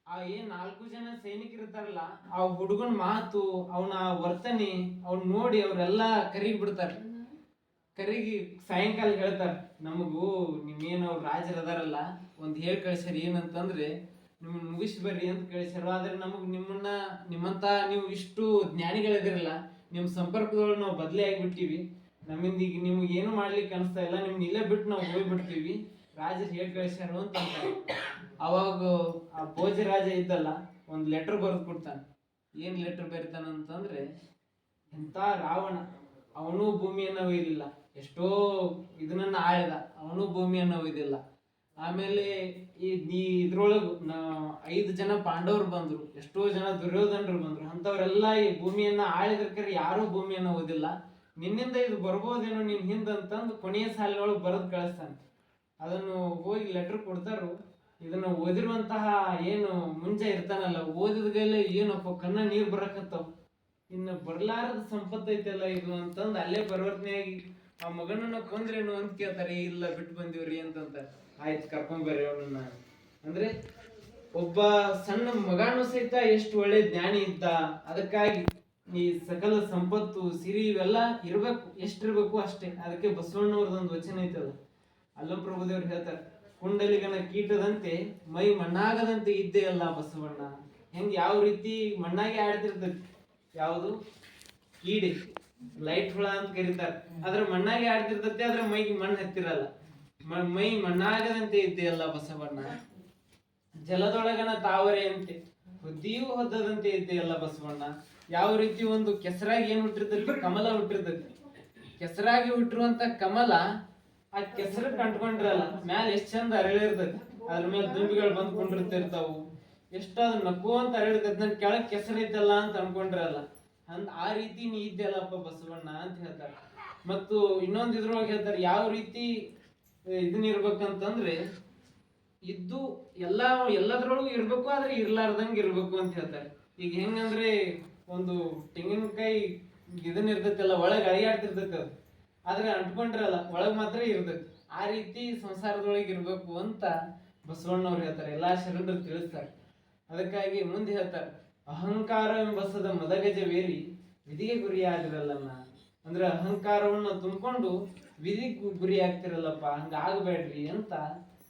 ಆ ಏನ್ 4 ಜನ ಸೈನಿಕರು ಇರ್ತಾರಲ್ಲ, ಆ ಹುಡುಗನ ಮಾತು, ಅವನ ವರ್ತನೆ ಅವ್ನ್ ನೋಡಿ ಅವ್ರೆಲ್ಲಾ ಕರಿಗ್ ಬಿಡ್ತಾರ. ಕರಿಗಿ ಸಾಯಂಕಾಲ ಹೇಳ್ತಾರ, ನಮಗೂ ನಿಮ್ಗೇನು ಅವ್ರು ರಾಜರು ಅದಾರಲ್ಲ ಒಂದ್ ಹೇಳ್ ಕಳ್ಸ್ಯಾರ, ಏನಂತಂದ್ರೆ ನಿಮ್ಮನ್ನ ಮುಗಿಸಿ ಬರ್ರಿ ಅಂತ ಕಳ್ಸ್ಯಾರ. ಆದ್ರೆ ನಮಗ್ ನಿಮ್ಮಂತ ನೀವು ಇಷ್ಟು ಜ್ಞಾನಿಗಳಿದಿರಲ್ಲ, ನಿಮ್ ಸಂಪರ್ಕದೊಳಗೆ ನಾವು ಬದಲಿ ಆಗಿಬಿಟ್ಟಿವಿ. ನಮ್ಮಿಂದ ಈಗ ನಿಮ್ಗೆ ಏನು ಮಾಡ್ಲಿಕ್ಕೆ ಅನಿಸ್ತಾ ಇಲ್ಲ, ನಿಮ್ನ ಇಲ್ಲೇ ಬಿಟ್ಟು ನಾವು ಹೋಗ್ಬಿಡ್ತೀವಿ, ರಾಜರು ಹೇಳ್ ಕಳ್ಸ್ಯಾರು ಅಂತ ಅಂತಾರೆ. ಅವಾಗ ಆ ಭೋಜರಾಜ ಇದ್ದಲ್ಲ ಒಂದ್ ಲೆಟರ್ ಬರೆದು ಕೊಡ್ತಾನ. ಏನ್ ಲೆಟರ್ ಬರೀತಾನಂತಂದ್ರೆ, ಎಂತ ರಾವಣ ಅವನು ಭೂಮಿಯನ್ನ ಒಯ್ದಿಲ್ಲ, ಎಷ್ಟೋ ಇದನ್ನ ಆಳಿದ, ಅವನು ಭೂಮಿಯನ್ನ ಒಯ್ದಿಲ್ಲ. ಆಮೇಲೆ ಇದ್ರೊಳಗು 5 ಜನ ಪಾಂಡವರು ಬಂದ್ರು, ಎಷ್ಟೋ ಜನ ದುರ್ಯೋಧನರು ಬಂದ್ರು, ಅಂತವ್ರೆಲ್ಲ ಈ ಭೂಮಿಯನ್ನ ಆಳಿದ್ರ ಯಾರು ಭೂಮಿಯನ್ನ ಓದಿಲ್ಲ, ನಿನ್ನಿಂದ ಇದು ಬರ್ಬೋದೇನೋ ನಿನ್ ಹಿಂದಂತಂದು ಕೊನೆಯ ಸಾಲಿನೊಳಗೆ ಬರೆದು ಕಳಿಸ್ತಾನೆ. ಅದನ್ನು ಹೋಗಿ ಲೆಟರ್ ಕೊಡ್ತಾರು. ಇದನ್ನ ಓದಿರುವಂತಹ ಏನು ಮುಂಜೆ ಇರ್ತಾನಲ್ಲ, ಓದಿದ್ಗಲೆ ಏನಪ್ಪ ಕಣ್ಣ ನೀರ್ ಬರಕತ್ತಾವ, ಇನ್ನು ಬರ್ಲಾರದ ಸಂಪತ್ತು ಐತೆಲ್ಲ ಇದು ಅಂತಂದು ಅಲ್ಲೇ ಪರಿವರ್ತನೆಯಾಗಿ ಆ ಮಗನನ್ನ ಕೊಂದ್ರೇನು ಅಂತ ಕೇಳ್ತಾರೆ. ಇಲ್ಲ ಬಿಟ್ಟು ಬಂದಿವ್ರಿ ಅಂತಂತಾರೆ. ಆಯ್ತು ಕರ್ಕೊಂಡ್ ಬರ್ರಿ ಅವನನ್ನ. ಅಂದ್ರೆ ಒಬ್ಬ ಸಣ್ಣ ಮಗನೂ ಸಹಿತ ಎಷ್ಟು ಒಳ್ಳೆ ಜ್ಞಾನಿ ಇದ್ದ. ಅದಕ್ಕಾಗಿ ಈ ಸಕಲ ಸಂಪತ್ತು ಸಿರಿ ಇವೆಲ್ಲ ಇರ್ಬೇಕು, ಎಷ್ಟಿರ್ಬೇಕು ಅಷ್ಟೇ. ಅದಕ್ಕೆ ಬಸವಣ್ಣವ್ರದೊಂದು ವಚನ ಐತಲ್ಲ, ಅಲ್ಲಂ ಪ್ರಭುದೇವ್ರು ಹೇಳ್ತಾರೆ, ಕುಂಡಲಿಗನ ಕೀಟದಂತೆ ಮೈ ಮಣ್ಣಾಗದಂತೆ ಇದ್ದೇ ಅಲ್ಲ ಬಸವಣ್ಣ. ಹೆಂಗ್ ಯಾವ ರೀತಿ ಮಣ್ಣಾಗೆ ಆಡ್ತಿರ್ತೈತಿ, ಯಾವುದು ಕೀಡೆ, ಲೈಟ್ ಹುಳ ಅಂತ ಕರೀತಾರೆ, ಅದ್ರ ಮಣ್ಣಾಗೆ ಆಡ್ತಿರ್ತೈತಿ, ಅದ್ರ ಮೈಗೆ ಮಣ್ಣು ಹತ್ತಿರಲ್ಲ. ಮೈ ಮಣ್ಣಾಗದಂತೆ ಇದ್ದೇ ಅಲ್ಲ ಬಸವಣ್ಣ. ಜಲದೊಳಗನ ತಾವರೆಯಂತೆ ಬುದ್ಧಿಯೂ ಹೊದ್ದದಂತೆ ಇದ್ದೇ ಅಲ್ಲ ಬಸವಣ್ಣ. ಯಾವ ರೀತಿ ಒಂದು ಕೆಸರಾಗಿ ಏನ್ ಹುಟ್ಟಿರ್ತೈತಿ, ಕಮಲ ಹುಟ್ಟಿರ್ತೈತಿ. ಕೆಸರಾಗಿ ಹುಟ್ಟಿರುವಂತ ಕಮಲ ಆ ಕೆಸರು ಕಂಡ್ಕೊಂಡ್ರಲ್ಲ ಮ್ಯಾಲ ಎಷ್ಟ್ ಚಂದ ಅರಳಿರ್ತೈತಿ, ಅದ್ರ ಮೇಲೆ ದುಂಬಿಗಳು ಬಂದ್ ಕೊಂಡಿರ್ತಿರ್ತಾವು, ಎಷ್ಟ ಅದು ನಕ್ಕುವಂತ ಅರಳಿರ್ತೈತಿ. ನನ್ ಕೆಳಗ್ ಕೆಸರೈತಲ್ಲ ಅಂತ ಅನ್ಕೊಂಡ್ರಲ್ಲ, ಆ ರೀತಿ ನೀ ಇದ್ದೆಲ್ಲಪ್ಪ ಬಸವಣ್ಣ ಅಂತ ಹೇಳ್ತಾರೆ. ಮತ್ತು ಇನ್ನೊಂದ್ ಇದ್ರೊಳಗೆ ಹೇಳ್ತಾರೆ, ಯಾವ ರೀತಿ ಇದನ್ನ ಇರ್ಬೇಕಂತಂದ್ರೆ ಇದ್ದು ಎಲ್ಲದ್ರೊಳಗೂ ಇರ್ಬೇಕು, ಆದ್ರೆ ಇರ್ಲಾರ್ದಂಗ ಇರ್ಬೇಕು ಅಂತ ಹೇಳ್ತಾರೆ. ಈಗ ಹೆಂಗಂದ್ರೆ ಒಂದು ತೆಂಗಿನಕಾಯಿ ಇದನ್ನ ಇರ್ತೈತಲ್ಲ, ಒಳಗೆ ಅಳಿಯಾಡ್ತಿರ್ತೈತಿ, ಅದು ಆದ್ರೆ ಅಂಟ್ಕೊಂಡ್ರಲ್ಲ ಒಳಗ್ ಮಾತ್ರ ಇರ್ತೈತಿ. ಆ ರೀತಿ ಸಂಸಾರದೊಳಗೆ ಇರ್ಬೇಕು ಅಂತ ಬಸವಣ್ಣವ್ರು ಹೇಳ್ತಾರೆ, ಎಲ್ಲಾ ಶರಣರು ತಿಳಿಸ್ತಾರೆ. ಅದಕ್ಕಾಗಿ ಮುಂದೆ ಹೇಳ್ತಾರೆ, ಅಹಂಕಾರ ಎಂಬಸದ ಮದಗಜವೇರಿ ವಿಧಿಗೆ ಗುರಿಯಾದಿರಲ್ಲನ್ನ. ಅಂದ್ರೆ ಅಹಂಕಾರವನ್ನ ತುಂಬಿಕೊಂಡು ವಿಧಿ ಗುರಿ ಆಗ್ತಿರಲ್ಲಪ್ಪ, ಹಂಗ ಆಗಬೇಡ್ರಿ ಅಂತ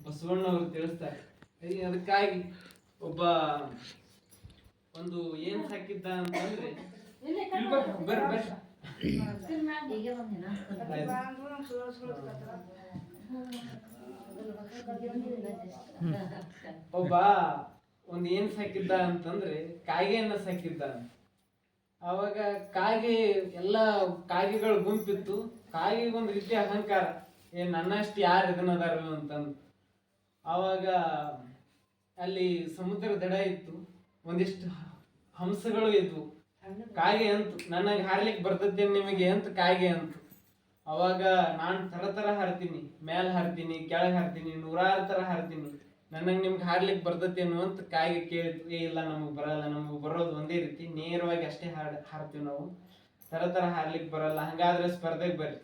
ಬಸವಣ್ಣವ್ರು ತಿಳಿಸ್ತಾರೆ. ಅದಕ್ಕಾಗಿ ಒಬ್ಬ ಒಂದು ಏನ್ ಸಾಕಿದ್ದ ಅಂತಂದ್ರೆ, ಬರ್ರಿ ಒಬ್ಬ ಒಂದ್ ಏನ್ ಸಾಕಿದ್ದ ಅಂತಂದ್ರೆ ಕಾಗೆಯನ್ನ ಸಾಕಿದ್ದ. ಅವಾಗ ಕಾಗೆ ಎಲ್ಲಾ ಕಾಗೆಗಳು ಗುಂಪಿತ್ತು. ಕಾಗೆಗೆ ಒಂದ್ ರೀತಿ ಅಹಂಕಾರ, ನನ್ನಷ್ಟು ಯಾರು ಇದನ್ನದಾರ ಅಂತಂದು. ಅವಾಗ ಅಲ್ಲಿ ಸಮುದ್ರ ದಡ ಇತ್ತು, ಒಂದಿಷ್ಟು ಹಂಸಗಳು ಇದ್ವು. ಕಾಗೆ ಅಂತು, ನನಗೆ ಹಾರ್ಲಿಕ್ಕೆ ಬರ್ತೈತೆ ನಿಮಗೆ ಅಂತ ಕಾಗೆ ಅಂತು. ಅವಾಗ ನಾನು ತರ ಹಾರ್ತೀನಿ, ಮೇಲ್ ಹಾರ್ತೀನಿ, ಕೆಳಗೆ ಹಾರ್ತೀನಿ, 100 ತರ ಹಾರ್ತೀನಿ, ನಿಮ್ಗೆ ಹಾರ್ಲಿಕ್ಕೆ ಬರ್ತೈತೇನು ಅಂತ ಕಾಗೆ ಕೇಳಿತು. ಇಲ್ಲ ನಮಗ್ ಬರಲ್ಲ, ನಮಗ್ ಬರೋದು ಒಂದೇ ರೀತಿ, ನೇರವಾಗಿ ಅಷ್ಟೇ ಹಾರ್ತೀವಿ ನಾವು, ತರ ಹಾರ್ಲಿಕ್ಕೆ ಬರಲ್ಲ. ಹಂಗಾದ್ರೆ ಸ್ಪರ್ಧೆಗೆ ಬರ್ರಿ,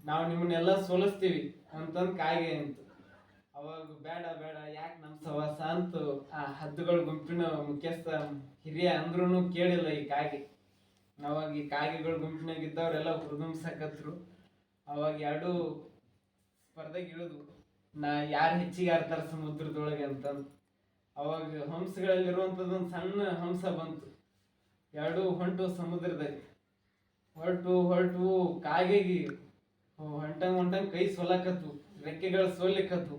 ನಾವು ನಿಮ್ಮನ್ನೆಲ್ಲ ಸೋಲಿಸ್ತೀವಿ ಅಂತಂದ್ ಕಾಗೆ ಅಂತು. ಅವಾಗ ಬೇಡ ಯಾಕೆ ನಮ್ ಸವಾಸ ಅಂತ ಆ ಹದ್ದುಗಳ ಗುಂಪಿನ ಮುಖ್ಯಸ್ಥ ಹಿರಿಯ ಅಂದ್ರೂ ಕೇಳಿಲ್ಲ ಈ ಕಾಗೆ. ಅವಾಗ ಈ ಕಾಗೆಗಳ ಗುಂಪಿನಾಗ ಇದ್ದವ್ರೆಲ್ಲ ಹುಡುಗಂಸಕತ್ರು. ಅವಾಗ 2 ಸ್ಪರ್ಧೆಗೆ ಇಳಿದು, ಯಾರು ಹೆಚ್ಚಿಗೆ ಆಡ್ತಾರ ಸಮುದ್ರದೊಳಗೆ ಅಂತಂದು. ಅವಾಗ ಹಂಸಗಳಲ್ಲಿರುವಂತದ್ದು ಒಂದು ಸಣ್ಣ ಹಂಸ ಬಂತು. 2 ಹೊಂಟು ಸಮುದ್ರದಾಗ ಹೊರಟು ಕಾಗೆಗೆ ಹೊಂಟಂಗ್ ಕೈ ಸೋಲಕತ್ತು, ರೆಕ್ಕೆಗಳು ಸೋಲಿಕತ್ತು.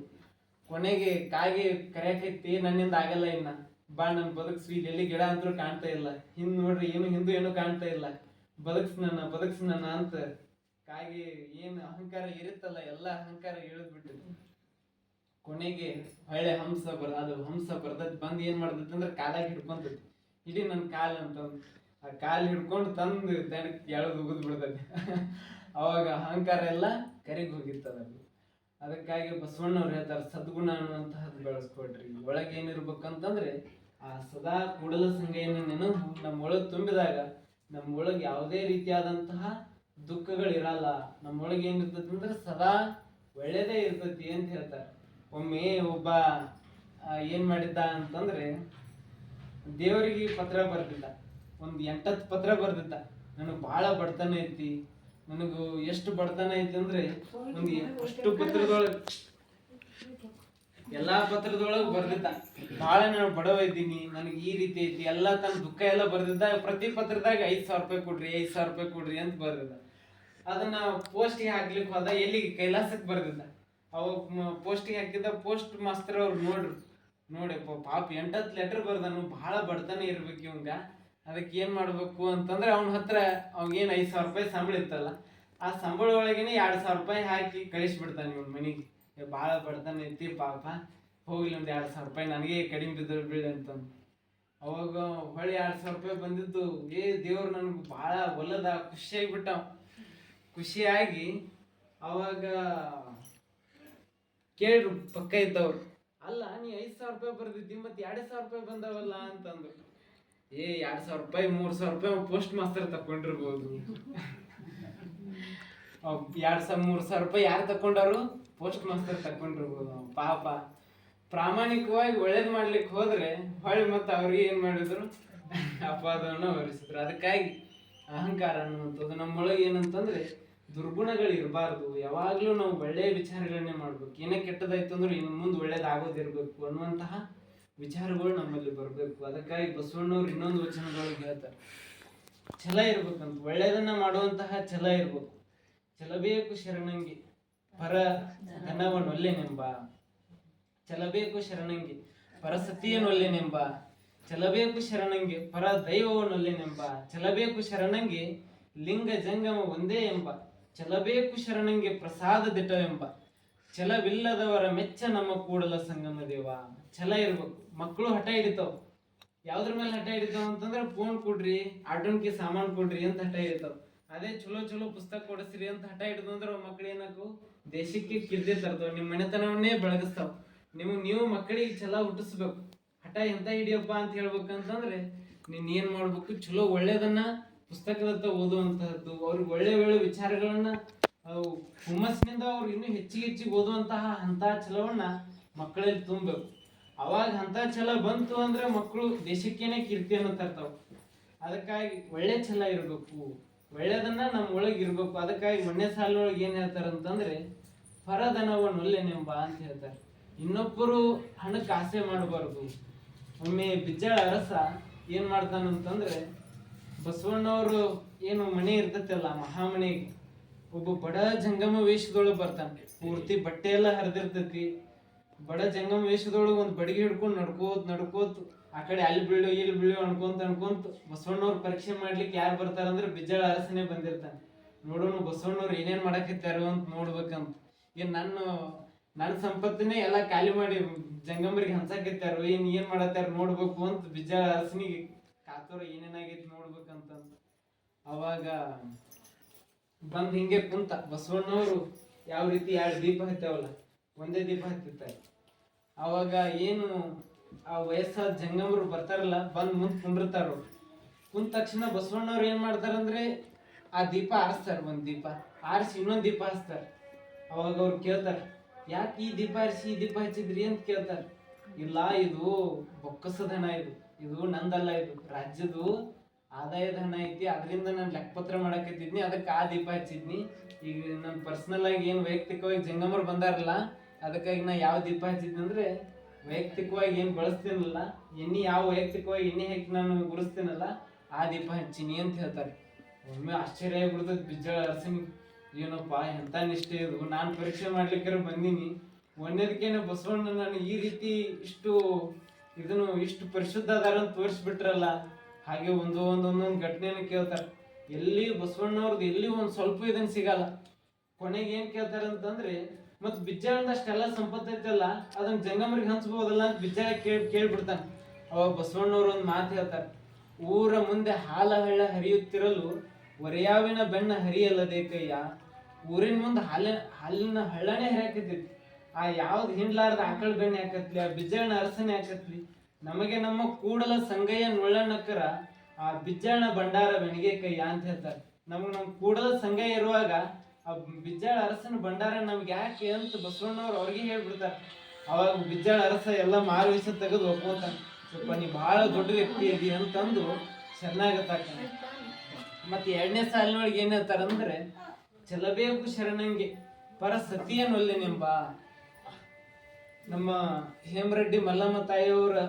ಕೊನೆಗೆ ಕಾಗೆ ಕರೆಯಕೈತಿ, ನನ್ನಿಂದ ಆಗಲ್ಲ, ಇನ್ನ ಬಾ ನನ್ ಬದುಕ್ಸಿ, ಎಲ್ಲಿ ಗಿಡ ಅಂತೂ ಕಾಣ್ತಾ ಇಲ್ಲ, ಹಿಂದ್ ನೋಡ್ರಿ ಏನು ಕಾಣ್ತಾ ಇಲ್ಲ, ಬದುಕ್ಸ್ ನನ್ನ ಅಂತ ಕಾಗೆ ಏನ್ ಅಹಂಕಾರ ಇರುತ್ತಲ್ಲ ಎಲ್ಲ ಅಹಂಕಾರ ಇಳಿದ್ಬಿಟ್ಟಿದೆ. ಕೊನೆಗೆ ಹೊಳ್ಳೆ ಹಂಸ ಬರ್ತದ್ ಬಂದ್ ಏನ್ ಮಾಡ್ತೈತಿ ಅಂದ್ರೆ ಕಾಲಾಗಿ ಹಿಡ್ಕೊಂತೈತಿ, ಇಡೀ ನನ್ ಕಾಲ್ ಅಂತ. ಆ ಕಾಲು ಹಿಡ್ಕೊಂಡು ತಂದು ದನಕ್ಕೆ ಎಳೆದು ಉಗಿದು ಬಿಡ್ತದೆ. ಅವಾಗ ಅಹಂಕಾರ ಎಲ್ಲ ಕರಿಗೆ ಹೋಗಿರ್ತದಲ್ಲಿ. ಅದಕ್ಕಾಗಿ ಬಸವಣ್ಣವ್ರು ಹೇಳ್ತಾರೆ, ಸದ್ಗುಣ ಅನ್ನುವಂತಹದ್ದು ಬೆಳೆಸ್ಕೊಡ್ರಿ. ಒಳಗೆ ಏನಿರ್ಬೇಕಂತಂದ್ರೆ ಆ ಸದಾ ಕೂಡಲ ಸಂಗಯ್ಯನ ನೆನಪು ನಮ್ಮೊಳಗೆ ತುಂಬಿದಾಗ ನಮ್ಮೊಳಗೆ ಯಾವುದೇ ರೀತಿಯಾದಂತಹ ದುಃಖಗಳಿರಲ್ಲ. ನಮ್ಮೊಳಗೆ ಏನಿರ್ತೈತಿ ಅಂದ್ರೆ ಸದಾ ಒಳ್ಳೇದೇ ಇರ್ತೈತಿ ಅಂತ ಹೇಳ್ತಾರೆ. ಒಮ್ಮೆ ಒಬ್ಬ ಏನ್ ಮಾಡಿದ್ದ ಅಂತಂದ್ರೆ ದೇವರಿಗೆ ಪತ್ರ ಬರ್ದಿದ್ದ, ಒಂದು 8 ಪತ್ರ ಬರ್ದಿದ್ದ. ನನಗೆ ಬಹಳ ಬಡತನ ಐತಿ, ನನಗೂ ಎಷ್ಟು ಬಡತನ ಐತಿ ಅಂದ್ರೆ ಒಂದು ಅಷ್ಟು ಪತ್ರದೊಳಗೆ ಎಲ್ಲಾ ಪತ್ರದೊಳಗೆ ಬರ್ದಿದ್ದ, ಬಹಳ ನಾನು ಬಡವ ಇದ್ದೀನಿ, ನನಗೆ ಈ ರೀತಿ ಐತಿ ಎಲ್ಲ ತನ್ನ ದುಃಖ ಎಲ್ಲ ಬರ್ದಿದ್ದ. ಪ್ರತಿ ಪತ್ರದಾಗ 5,000 ರೂಪಾಯಿ ಕೊಡ್ರಿ, 5,000 ರೂಪಾಯಿ ಕೊಡ್ರಿ ಅಂತ ಬರ್ದಿದ್ದ. ಅದನ್ನ ಪೋಸ್ಟಿಗೆ ಹಾಕ್ಲಿಕ್ಕೆ ಹೋದ, ಎಲ್ಲಿಗೆ ಕೈಲಾಸಕ್ಕೆ ಬರ್ದಿದ್ದ. ಅವಾಗ ಪೋಸ್ಟಿಗೆ ಹಾಕಿದ್ದ. ಪೋಸ್ಟ್ ಮಾಸ್ತರ್ ಅವ್ರು ನೋಡಿ ಪಾಪ 8 ಲೆಟರ್ ಬರ್ದನು, ಬಹಳ ಬಡತನ ಇರ್ಬೇಕು ಇವಂಗ. ಅದಕ್ಕೆ ಏನ್ ಮಾಡ್ಬೇಕು ಅಂತಂದ್ರೆ ಅವನ ಹತ್ರ ಅವಾಗೇನ್ 5,000 ರೂಪಾಯಿ ಸಂಬಳ ಇತ್ತಲ್ಲ, ಆ ಸಂಬಳ ಒಳಗೇನೆ 2,000 ರೂಪಾಯಿ ಹಾಕಿ ಕಳಿಸ್ಬಿಡ್ತಾನೆ ಇವನ್ ಮನಿಗೆ. ಬಹಳ ಬಡತನ ಐತಿ ಪಾಪ, ಹೋಗ್ಲಿ ಒಂದು 2,000 ರೂಪಾಯಿ ನನಗೆ ಕಡಿಮೆ ಬಿದ್ದರು ಬೀಳಿ ಅಂತಂದು. ಅವಾಗ ಹೊಳ್ಳಿ 2,000 ರೂಪಾಯಿ ಬಂದಿದ್ದು. ದೇವ್ರು ನನಗೆ ಬಹಳ ಒಲ್ಲದ ಖುಷಿಯಾಗಿಬಿಟ್ಟ. ಖುಷಿಯಾಗಿ ಅವಾಗ ಕೇಳ್ರು ಪಕ್ಕ ಇದ್ದವ್ರು, ಅಲ್ಲ ನೀ 5,000 ರೂಪಾಯಿ ಬರ್ದಿದ್ದಿ, ಮತ್ತೆ 2,000 ರೂಪಾಯಿ ಬಂದವಲ್ಲ ಅಂತಂದ್ರು. 2,000 ರೂಪಾಯಿ 3,000 ರೂಪಾಯಿ ಪೋಸ್ಟ್ ಮಾಸ್ತರ್ ತಕೊಂಡಿರ್ಬೋದು. 2,000-3,000 ರೂಪಾಯಿ ಯಾರು ತಕೊಂಡಾರು? Post master ತಕೊಂಡಿರ್ಬೋದು. ಪಾಪ ಪ್ರಾಮಾಣಿಕವಾಗಿ ಒಳ್ಳೇದ್ ಮಾಡ್ಲಿಕ್ಕೆ ಹೋದ್ರೆ ಹೊಳ್ಳಿ ಮತ್ತೆ ಅವ್ರಿಗೆ ಏನ್ ಮಾಡಿದ್ರು, ಅಪವಾದವನ್ನು ಹೊರಿಸಿದ್ರು. ಅದಕ್ಕಾಗಿ ಅಹಂಕಾರ ಅನ್ನುವಂಥದ್ದು ನಮ್ಮೊಳಗೆ ಏನಂತಂದ್ರೆ ದುರ್ಗುಣಗಳು ಇರಬಾರ್ದು. ಯಾವಾಗ್ಲೂ ನಾವು ಒಳ್ಳೆಯ ವಿಚಾರಗಳನ್ನೇ ಮಾಡ್ಬೇಕು. ಏನೇ ಕೆಟ್ಟದಾಯ್ತು ಅಂದ್ರೆ ಇನ್ನು ಮುಂದೆ ಒಳ್ಳೇದಾಗೋದಿರ್ಬೇಕು ಅನ್ನುವಂತಹ ವಿಚಾರಗಳು ನಮ್ಮಲ್ಲಿ ಬರಬೇಕು. ಅದಕ್ಕಾಗಿ ಬಸವಣ್ಣವ್ರು ಇನ್ನೊಂದು ವಚನದೊಳಗೆ ಹೇಳ್ತಾರೆ, ಛಲ ಇರ್ಬೇಕಂತ. ಒಳ್ಳೆಯದನ್ನ ಮಾಡುವಂತಹ ಛಲ ಇರ್ಬೇಕು. ಛಲಬೇಕು ಶರಣಂಗಿ ಪರ ಧನವನ್ನೊಲ್ಲೆನೆಂಬ, ಛಲಬೇಕು ಶರಣಂಗಿ ಪರ ಸತಿಯನ್ನೊಲ್ಲೆನೆಂಬ, ಛಲಬೇಕು ಶರಣಂಗಿ ಪರ ದೈವವನ್ನೊಲ್ಲೆನೆಂಬ, ಛಲಬೇಕು ಶರಣಂಗಿ ಲಿಂಗ ಜಂಗಮ ಒಂದೇ ಎಂಬ, ಛಲಬೇಕು ಶರಣಂಗೆ ಪ್ರಸಾದ ದಿಟವೆಂಬ, ಛಲವಿಲ್ಲದವರ ಮೆಚ್ಚ ನಮ್ಮ ಕೂಡಲ ಸಂಗಮ ದೇವ. ಛಲ ಇರ್ಬೇಕು. ಮಕ್ಕಳು ಹಠ ಹಿಡಿತಾವ. ಯಾವ್ದ್ರ ಮೇಲೆ ಹಠ ಹಿಡಿತಾವ ಅಂತಂದ್ರೆ ಫೋನ್ ಕೊಡ್ರಿ, ಆಟೋನ್ಕಿ ಸಾಮಾನು ಕೊಡ್ರಿ ಅಂತ ಹಠ ಹಿಡಿತಾವ. ಅದೇ ಚಲೋ ಪುಸ್ತಕ ಕೊಡಿಸ್ರಿ ಅಂತ ಹಠ ಹಿಡಿದಂದ್ರೆ ಮಕ್ಳು ಏನಾಕು ದೇಶಕ್ಕೆ ಕಿರ್ದೆ ತರ್ತಾವ, ನಿಮ್ಮ ಮನೆತನವನ್ನೇ ಬೆಳಗಿಸ್ತಾವ. ನೀವು ಮಕ್ಕಳಿಗೆ ಛಲ ಹುಟ್ಟಿಸ್ಬೇಕು. ಹಠ ಎಂತ ಹಿಡಿಯಪ್ಪ ಅಂತ ಹೇಳ್ಬೇಕಂತಂದ್ರೆ ನೀನ್ ಏನ್ ಮಾಡ್ಬೇಕು, ಚಲೋ ಒಳ್ಳೇದನ್ನ ಪುಸ್ತಕದತ್ತ ಓದುವಂತಹದ್ದು, ಅವ್ರಿಗೆ ಒಳ್ಳೆ ವಿಚಾರಗಳನ್ನ ಹುಮ್ಮಸ್ಸಿನಿಂದ ಅವ್ರು ಇನ್ನೂ ಹೆಚ್ಚಿಗೆ ಓದುವಂತಹ ಅಂತ ಛಲವನ್ನ ಮಕ್ಕಳಲ್ಲಿ ತುಂಬಬೇಕು. ಅವಾಗ ಅಂತ ಛಲ ಬಂತು ಅಂದ್ರೆ ಮಕ್ಕಳು ದೇಶಕ್ಕೇನೆ ಕೀರ್ತಿಯನ್ನು ತರ್ತಾವ. ಅದಕ್ಕಾಗಿ ಒಳ್ಳೆ ಛಲ ಇರ್ಬೇಕು, ಒಳ್ಳೇದನ್ನ ನಮ್ಮ ಒಳಗೆ ಇರ್ಬೇಕು. ಅದಕ್ಕಾಗಿ 1ನೇ ಸಾಲಿನೊಳಗೆ ಏನ್ ಹೇಳ್ತಾರಂತಂದ್ರೆ ಪರಧನವನ್ನೊಲ್ಲೆನೆಂಬ ಅಂತ ಹೇಳ್ತಾರೆ. ಇನ್ನೊಬ್ಬರು ಹಣಕ್ಕೆ ಆಸೆ ಮಾಡಬಾರ್ದು. ಒಮ್ಮೆ ಬಿಜ್ಜಳ ಅರಸ ಏನ್ ಮಾಡ್ತಾನಂತಂದ್ರೆ, ಬಸವಣ್ಣವರು ಏನು ಮನೆ ಇರ್ತೈತಲ್ಲ ಮಹಾಮನೆಗೆ, ಒಬ್ಬ ಬಡ ಜಂಗಮ ವೇಷದೊಳಗೆ ಬರ್ತಾನೆ. ಪೂರ್ತಿ ಬಟ್ಟೆ ಎಲ್ಲ ಹರಿದಿರ್ತೈತಿ. ಬಡ ಜಂಗಮ ವೇಷದೊಳಗೆ ಒಂದು ಬಡಿಗೆ ಹಿಡ್ಕೊಂಡು ನಡ್ಕೋತ ಆ ಕಡೆ ಅಲ್ಲಿ ಬೀಳು ಅನ್ಕೊಂತ ಬಸವಣ್ಣವ್ರ ಪರೀಕ್ಷೆ ಮಾಡ್ಲಿಕ್ಕೆ ಯಾರು ಬರ್ತಾರಂದ್ರೆ ಬಿಜ್ಜಳ ಅರಸನೇ ಬಂದಿರ್ತಾನೆ. ನೋಡೋಣ ಬಸವಣ್ಣವ್ರು ಏನೇನ್ ಮಾಡಕತ್ತಾರೋ ಅಂತ ನೋಡ್ಬೇಕಂತ. ನನ್ನ ಸಂಪತ್ತಿನೇ ಎಲ್ಲ ಖಾಲಿ ಮಾಡಿ ಜಂಗಮರಿಗೆ ಹಂಚಕತ್ತಾರೋ, ಏನ್ ಮಾಡತ್ತಾರ ನೋಡ್ಬೇಕು ಅಂತ ಬಿಜ್ಜಳ ಅರಸನಿಗೆ ಕಾತುರ ಏನೇನಾಗೈತಿ ನೋಡ್ಬೇಕಂತ. ಅವಾಗ ಬಂದ್ ಹಿಂಗೆ ಕುಂತ. ಬಸವಣ್ಣವ್ರು ಯಾವ ರೀತಿ 2 ದೀಪ ಹತ್ತಾವಲ್ಲ, ಒಂದೇ ದೀಪ ಹತ್ತಿರ್ತಾರೆ. ಅವಾಗ ಏನು ಆ ವಯಸ್ಸಾದ ಜಂಗಮರು ಬರ್ತಾರಲ್ಲ, ಬಂದ್ ಮುಂದ್ ಕುಂಡಿರ್ತಾರ. ಕುಂತ ತಕ್ಷಣ ಬಸವಣ್ಣವ್ರು ಏನ್ ಮಾಡ್ತಾರಂದ್ರೆ ಆ ದೀಪ ಆರಿಸ್ತಾರ. ಒಂದ್ ದೀಪ ಆರಿಸಿ ಇನ್ನೊಂದ್ ದೀಪ ಹಚ್ತಾರ. ಅವಾಗ ಅವ್ರು ಕೇಳ್ತಾರ, ಯಾಕೆ ಈ ದೀಪ ಆರಿಸಿ ಈ ದೀಪ ಹಚ್ಚಿದ್ರಿ ಅಂತ ಕೇಳ್ತಾರ. ಇಲ್ಲ, ಇದು ಬೊಕ್ಕಸದ ಹಣ, ಇದು ನಂದಲ್ಲ, ಇದು ರಾಜ್ಯದು ಆದಾಯದ ಹಣ ಐತಿ. ಅದರಿಂದ ನಾನು ಲೆಕ್ಕಪತ್ರ ಮಾಡಕತ್ತಿದ್ನಿ, ಅದಕ್ಕೆ ಆ ದೀಪ ಹಚ್ಚಿದ್ನಿ. ಈಗ ನನ್ ಪರ್ಸನಲ್ ಆಗಿ ಏನು ವೈಯಕ್ತಿಕವಾಗಿ ಜಂಗಮರು ಬಂದಾರಲ್ಲ, ಅದಕ್ಕಾಗಿ ನಾ ಯಾವ ದೀಪ ಹಚ್ಚಿದ್ನಿ ಅಂದ್ರೆ ವೈಯಕ್ತಿಕವಾಗಿ ಏನು ಬಳಸ್ತೀನಲ್ಲ, ಯಾವ ವೈಯಕ್ತಿಕವಾಗಿ ಎಣ್ಣೆ ಹಾಕಿ ನಾನು ಗುರುಸ್ತೀನಲ್ಲ ಆ ದೀಪ ಹಚ್ಚಿನಿ ಅಂತ ಹೇಳ್ತಾರೆ. ಒಮ್ಮೆ ಆಶ್ಚರ್ಯ ಆಗ್ಬಿಡ್ತದೆ ಬಿಜ್ಜಳ ಅರಸನಿಗೆ. ಏನಪ್ಪ ಎಂತ ನಿಷ್ಠೆ ಇದು, ನಾನು ಪರೀಕ್ಷೆ ಮಾಡ್ಲಿಕ್ಕೆ ಬಂದೀನಿ, ಒಂದೇದಕ್ಕೇನೆ ಬಸವಣ್ಣ ನಾನು ಈ ರೀತಿ ಇಷ್ಟು ಪರಿಶುದ್ಧ ಅದಾರ ಅಂತ ತೋರಿಸ್ಬಿಟ್ರಲ್ಲ. ಹಾಗೆ ಒಂದೊಂದು ಘಟನೆಯನ್ನು ಕೇಳ್ತಾರೆ. ಎಲ್ಲಿ ಬಸವಣ್ಣವ್ರದ್ದು ಎಲ್ಲಿ ಒಂದ್ ಸ್ವಲ್ಪ ಇದನ್ನ ಸಿಗಲ್ಲ. ಕೊನೆಗೆ ಏನ್ ಕೇಳ್ತಾರ ಅಂತಂದ್ರೆ, ಮತ್ ಬಿಜ್ಜಳದಷ್ಟೆಲ್ಲ ಸಂಪತ್ತು ಐತಲ್ಲ ಅದನ್ನ ಜಂಗಮರಿಗೆ ಹಂಚ್ಬೋದಲ್ಲ ಅಂತ ಬಿಜ್ಜಳ ಕೇಳ್ಬಿಡ್ತಾನೆ. ಅವಾಗ ಬಸವಣ್ಣವ್ರು ಒಂದ್ ಮಾತು ಹೇಳ್ತಾರೆ, ಊರ ಮುಂದೆ ಹಾಲ ಹಳ್ಳ ಹರಿಯುತ್ತಿರಲು ಒರೆಯಾವಿನ ಬೆನ್ನ ಹರಿಯಲ್ಲದೆ ಕೈಯ. ಊರಿನ ಮುಂದೆ ಹಾಲಿನ ಹಳ್ಳನೇ ಹರಿಯಾಕತೈತಿ. ಆ ಯಾವ್ದು ಹಿಂಡ್ಲಾರ್ದ ಆಕಳ ಬೆಣ್ಣೆ ಹಾಕತ್ಲಿ, ಆ ಬಿಜ್ಜಳನ ಅರಸನೆ ಹಾಕತ್ಲಿ. ನಮಗೆ ನಮ್ಮ ಕೂಡಲ ಸಂಗಯ್ಯ ನುಳ್ಳನಕ್ಕರ ಆ ಬಿಜ್ಜಳನ ಭಂಡಾರ ಬೆಣಿಗೆ ಕೈಯ ಅಂತ ಹೇಳ್ತಾರೆ. ನಮ್ ಕೂಡಲ ಸಂಗಯ್ಯ ಇರುವಾಗ ಆ ಬಿಜ್ಜಾಳ ಅರಸನ ಭಂಡಾರ ನಮ್ಗೆ ಯಾಕೆ ಅಂತ ಬಸವಣ್ಣವ್ರು ಅವ್ರಿಗೆ ಹೇಳ್ಬಿಡ್ತಾರೆ. ಅವಾಗ ಬಿಜ್ಜಾಳ ಅರಸ ಎಲ್ಲ ಮಾರು ವಿಷ ತೆಗೆದು ಒಪ್ಕೋತಾನೆ. ಸ್ವಲ್ಪ ನೀ ಬಹಳ ದೊಡ್ಡ ವ್ಯಕ್ತಿ ಇದಿ ಅಂತಂದು ಶರಣಾಗತಾನೆ. ಮತ್ತೆ 2ನೇ ಸಾಲಿನೊಳಗೆ ಏನ್ ಹೇಳ್ತಾರಂದ್ರೆ, ಚಲಬೇಕು ಶರಣಂಗೆ ಪರ ಸತಿಯನೊಲ್ಲೆನೆಂಬ. ನಮ್ಮ ಹೇಮರೆಡ್ಡಿ ಮಲ್ಲಮ್ಮ ತಾಯಿಯವ್ರ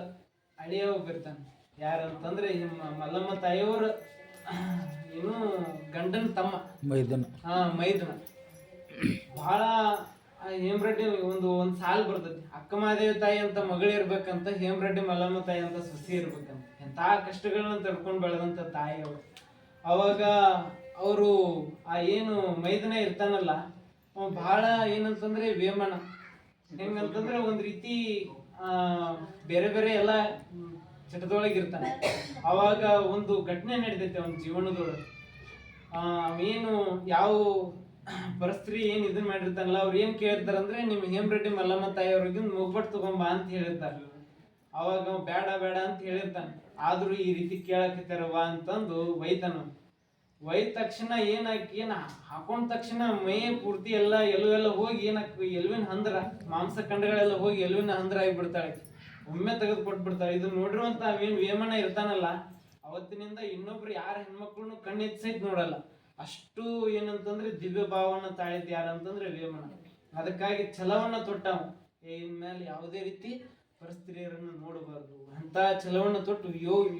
ಅಳಿಯ ಒಬ್ಬಿರ್ತಾನೆ. ಯಾರಂತಂದ್ರೆ ಮಲ್ಲಮ್ಮ ತಾಯಿಯವ್ರ ಏನು ಗಂಡನ ತಮ್ಮ ಮೈದನ. ಬಹಳ ಹೇಮರೆಡ್ಡಿ ಒಂದ್ ಸಾಲ್ ಬರ್ತೈತಿ, ಅಕ್ಕ ಮಹಾದೇವಿ ತಾಯಿ ಅಂತ ಮಗಳಿರ್ಬೇಕಂತ, ಹೇಮರೆಡ್ಡಿ ಮಲ್ಲಮ್ಮ ತಾಯಿ ಅಂತ ಸೊಸಿ ಇರ್ಬೇಕಂತ. ಎಂತ ಕಷ್ಟಗಳನ್ನ ತಡ್ಕೊಂಡು ಬೆಳೆದಂತ ತಾಯಿ ಅವರು. ಅವಾಗ ಅವರು ಆ ಏನು ಮೈದನ ಇರ್ತಾನಲ್ಲ, ಅವ ಬಹಳ ಏನಂತಂದ್ರೆ ವೇಮನ. ಹೆಂಗಂತಂದ್ರೆ ಒಂದ್ ರೀತಿ ಬೇರೆ ಬೇರೆ ಎಲ್ಲ ಚಟದೊಳಗೆ ಇರ್ತಾನೆ. ಅವಾಗ ಒಂದು ಘಟನೆ ನಡೀತೈತೆ ಅವನ ಜೀವನದೊಳಗೆ. ಏನು ಯಾವ ಪರಸ್ತ್ರೀ ಏನ್ ಇದನ್ ಮಾಡಿರ್ತಾನಲ್ಲ, ಅವ್ರು ಏನ್ ಕೇಳಿರ್ತಾರಂದ್ರೆ, ನಿಮ್ ಹೇಮರೆಡ್ಡಿ ಮಲ್ಲಮ್ಮ ತಾಯಿ ಅವ್ರಿಗೆ ಮುಗ್ಬಟ್ ತಗೊಂಬ ಅಂತ ಹೇಳಿರ್ತಾರೆ. ಅವಾಗ ಬೇಡ ಬೇಡ ಅಂತ ಹೇಳಿರ್ತಾನೆ. ಆದ್ರೂ ಈ ರೀತಿ ಕೇಳಕತ್ತಾರವ ಅಂತಂದು ಒಯ್ತಾನ. ಒಯ್ದ ತಕ್ಷಣ ಏನ್ ಹಾಕೊಂಡ ತಕ್ಷಣ ಮೈ ಪೂರ್ತಿ ಎಲ್ಲ ಎಲ್ಲೆಲ್ಲ ಹೋಗಿ ಎಲ್ವಿನ ಹಂದ್ರ, ಮಾಂಸ ಖಂಡಗಳೆಲ್ಲ ಹೋಗಿ ಎಲ್ವಿನ ಹಂದ್ರ ಆಗಿಬಿಡ್ತಾಳೆ. ಒಮ್ಮೆ ತೆಗೆದು ಕೊಟ್ಬಿಡ್ತಾಳೆ. ಇದು ನೋಡಿರುವಂತ ಅವೇನ್ ವೇಮನ ಇರ್ತಾನಲ್ಲ, ಅವತ್ತಿನಿಂದ ಇನ್ನೊಬ್ರು ಯಾರ ಹೆಣ್ಮಕ್ಳು ಕಣ್ಣೆತ್ಸೈತ್ ನೋಡಲ್ಲ. ಅಷ್ಟು ಏನಂತಂದ್ರೆ ದಿವ್ಯ ಭಾವನ ತಾಳಿದ್ ಯಾರಂತಂದ್ರೆ ವೇಮನ. ಅದಕ್ಕಾಗಿ ಛಲವನ್ನ ತೊಟ್ಟವ. ಇನ್ಮೇಲೆ ಯಾವುದೇ ರೀತಿ ಪರಸ್ತ್ರೀಯರನ್ನು ನೋಡಬಾರ್ದು ಅಂತ ಛಲವನ್ನ ತೊಟ್ಟು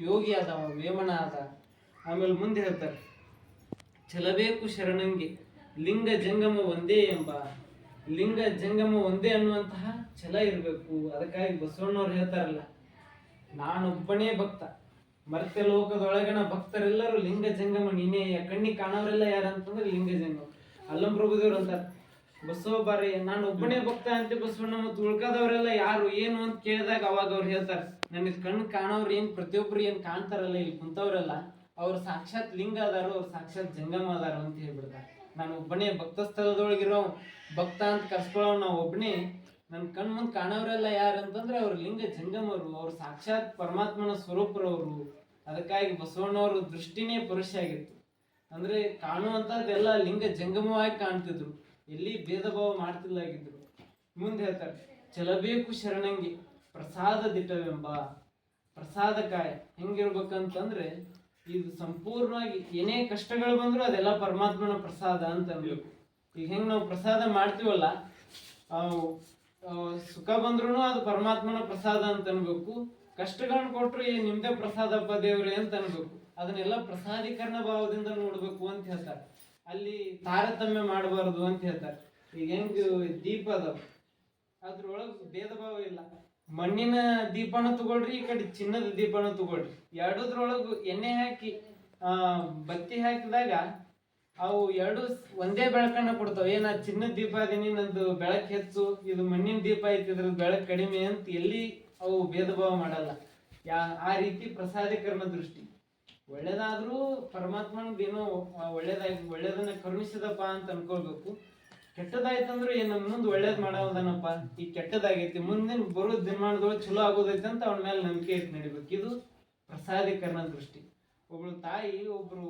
ಯೋಗಿ ಆದವ, ವೇಮನ ಆದ. ಆಮೇಲೆ ಮುಂದೆ ಹೇಳ್ತಾರೆ, ಛಲಬೇಕು ಶರಣಂಗೆ ಲಿಂಗ ಜಂಗಮ ಒಂದೇ ಎಂಬ. ಲಿಂಗ ಜಂಗಮ ಒಂದೇ ಅನ್ನುವಂತಹ ಛಲ ಇರಬೇಕು. ಅದಕ್ಕಾಗಿ ಬಸವಣ್ಣವ್ರು ಹೇಳ್ತಾರಲ್ಲ, ನಾನೊಬ್ಬನೇ ಭಕ್ತ, ಮರ್ತ್ಯ ಲೋಕದೊಳಗನ ಭಕ್ತರೆಲ್ಲರೂ ಲಿಂಗ ಜಂಗಮ ನೀನೇ. ಕಣ್ಣಿಗೆ ಕಾಣೋರೆಲ್ಲ ಯಾರಂತಂದ್ರೆ ಲಿಂಗ ಜಂಗಮ. ಅಲ್ಲಂ ಪ್ರಭುದೇವ್ರು ಅಂತಾರೆ, ಬಸವ ಬಾರಿ ನಾನು ಒಬ್ಬನೇ ಭಕ್ತ ಅಂತ ಬಸವಣ್ಣ. ಮತ್ತು ಉಳ್ಕದವರೆಲ್ಲ ಯಾರು ಏನು ಅಂತ ಕೇಳಿದಾಗ ಅವಾಗ ಅವ್ರು ಹೇಳ್ತಾರೆ, ನನಗೆ ಕಣ್ಣು ಕಾಣೋರು ಏನ್ ಪ್ರತಿಯೊಬ್ರು ಏನ್ ಕಾಣ್ತಾರಲ್ಲ ಇಲ್ಲಿ ಕುಂತವ್ರೆಲ್ಲ, ಅವ್ರು ಸಾಕ್ಷಾತ್ ಲಿಂಗ ಅದಾರು, ಅವ್ರು ಸಾಕ್ಷಾತ್ ಜಂಗಮ ಅದಾರು ಅಂತ ಹೇಳ್ಬಿಡ್ತಾರೆ. ನಾನು ಒಬ್ಬನೇ ಭಕ್ತ ಸ್ಥಳದೊಳಗಿರೋ ಭಕ್ತ ಅಂತ ಕರ್ಸ್ಕೊಳ್ಳೋ ನಾವು ಒಬ್ಬನೇ. ನನ್ನ ಕಣ್ ಮುಂದೆ ಕಾಣೋರೆಲ್ಲ ಯಾರಂತಂದ್ರೆ ಅವ್ರು ಲಿಂಗ ಜಂಗಮರು, ಅವ್ರು ಸಾಕ್ಷಾತ್ ಪರಮಾತ್ಮನ ಸ್ವರೂಪರವರು. ಅದಕ್ಕಾಗಿ ಬಸವಣ್ಣವ್ರ ದೃಷ್ಟಿನೇ ಪರುಷ ಆಗಿತ್ತು. ಅಂದ್ರೆ ಕಾಣುವಂತದ್ದೆಲ್ಲ ಲಿಂಗ ಜಂಗಮವಾಗಿ ಕಾಣ್ತಿದ್ರು, ಎಲ್ಲಿ ಭೇದ ಭಾವ ಮಾಡ್ತಿಲ್ಲಾಗಿದ್ರು. ಮುಂದೆ ಹೇಳ್ತಾರೆ, ಚಲಬೇಕು ಶರಣಂಗಿ ಪ್ರಸಾದ ದಿಟ್ಟವೆಂಬ. ಪ್ರಸಾದ ಕಾಯ ಹೆಂಗಿರ್ಬೇಕಂತಂದ್ರೆ, ಇದು ಸಂಪೂರ್ಣವಾಗಿ ಏನೇ ಕಷ್ಟಗಳು ಬಂದ್ರು ಅದೆಲ್ಲ ಪರಮಾತ್ಮನ ಪ್ರಸಾದ ಅಂತ ಅನ್ಬೇಕು. ಈಗ ಹೆಂಗ್ ನಾವು ಪ್ರಸಾದ ಮಾಡ್ತೀವಲ್ಲ, ಸುಖ ಬಂದ್ರು ಅದು ಪರಮಾತ್ಮನ ಪ್ರಸಾದ ಅಂತ ಅನ್ಬೇಕು. ಕಷ್ಟಗಳನ್ನ ಕೊಟ್ರು ನಿಮ್ದೇ ಪ್ರಸಾದಪ್ಪ ದೇವ್ರೆ ಅಂತ ಅನ್ಬೇಕು. ಅದನ್ನೆಲ್ಲ ಪ್ರಸಾದೀಕರಣ ಭಾವದಿಂದ ನೋಡ್ಬೇಕು ಅಂತ ಹೇಳ್ತಾರೆ. ಅಲ್ಲಿ ತಾರತಮ್ಯ ಮಾಡಬಾರದು ಅಂತ ಹೇಳ್ತಾರೆ. ಈಗ ಹೆಂಗ್ ದೀಪ ಅದಾವ, ಅದ್ರೊಳಗ್ ಭೇದ ಭಾವ ಇಲ್ಲ. ಮಣ್ಣಿನ ದೀಪನ ತಗೊಳ್ರಿ, ಈ ಕಡೆ ಚಿನ್ನದ ದೀಪನ ತಗೊಳ್ರಿ, ಎರಡದ್ರೊಳಗು ಎಣ್ಣೆ ಹಾಕಿ ಬತ್ತಿ ಹಾಕಿದಾಗ ಅವು ಎರಡು ಒಂದೇ ಬೆಳಕನ್ನ ಕೊಡ್ತಾವ. ಏನ ಚಿನ್ನದ ದೀಪ ಅದೀನಿ, ನಂದು ಬೆಳಕು ಹೆಚ್ಚು, ಇದು ಮಣ್ಣಿನ ದೀಪ ಐತಿ ಇದ್ರ ಬೆಳಕು ಕಡಿಮೆ ಅಂತ ಎಲ್ಲಿ ಅವು ಭೇದ ಭಾವ ಮಾಡಲ್ಲ. ಆ ರೀತಿ ಪ್ರಸಾದೀಕರಣ ದೃಷ್ಟಿ. ಒಳ್ಳೇದಾದ್ರೂ ಪರಮಾತ್ಮನದೇನೋ ಒಳ್ಳೇದನ್ನ ಕರುಣಿಸಿದಪ್ಪ ಅಂತ ಅನ್ಕೊಳ್ಬೇಕು. ಕೆಟ್ಟದಾಯ್ತಂದ್ರೆ ನಮ್ಮ ಮುಂದೆ ಒಳ್ಳೇದ್ ಮಾಡೋದನಪ್ಪ, ಈ ಕೆಟ್ಟದಾಗೈತಿ, ಮುಂದಿನ ಬರೋ ದಿನಮಾನದೊಳಗೆ ಚಲೋ ಆಗೋದೈತೆ ಅಂತ ಅವನ ಮೇಲೆ ನಂಬಿಕೆ ಇಟ್ಟು ನಡಿಬೇಕು. ಇದು ಪ್ರಸಾದೀಕರಣ ದೃಷ್ಟಿ. ಒಬ್ಳು ತಾಯಿ, ಒಬ್ರು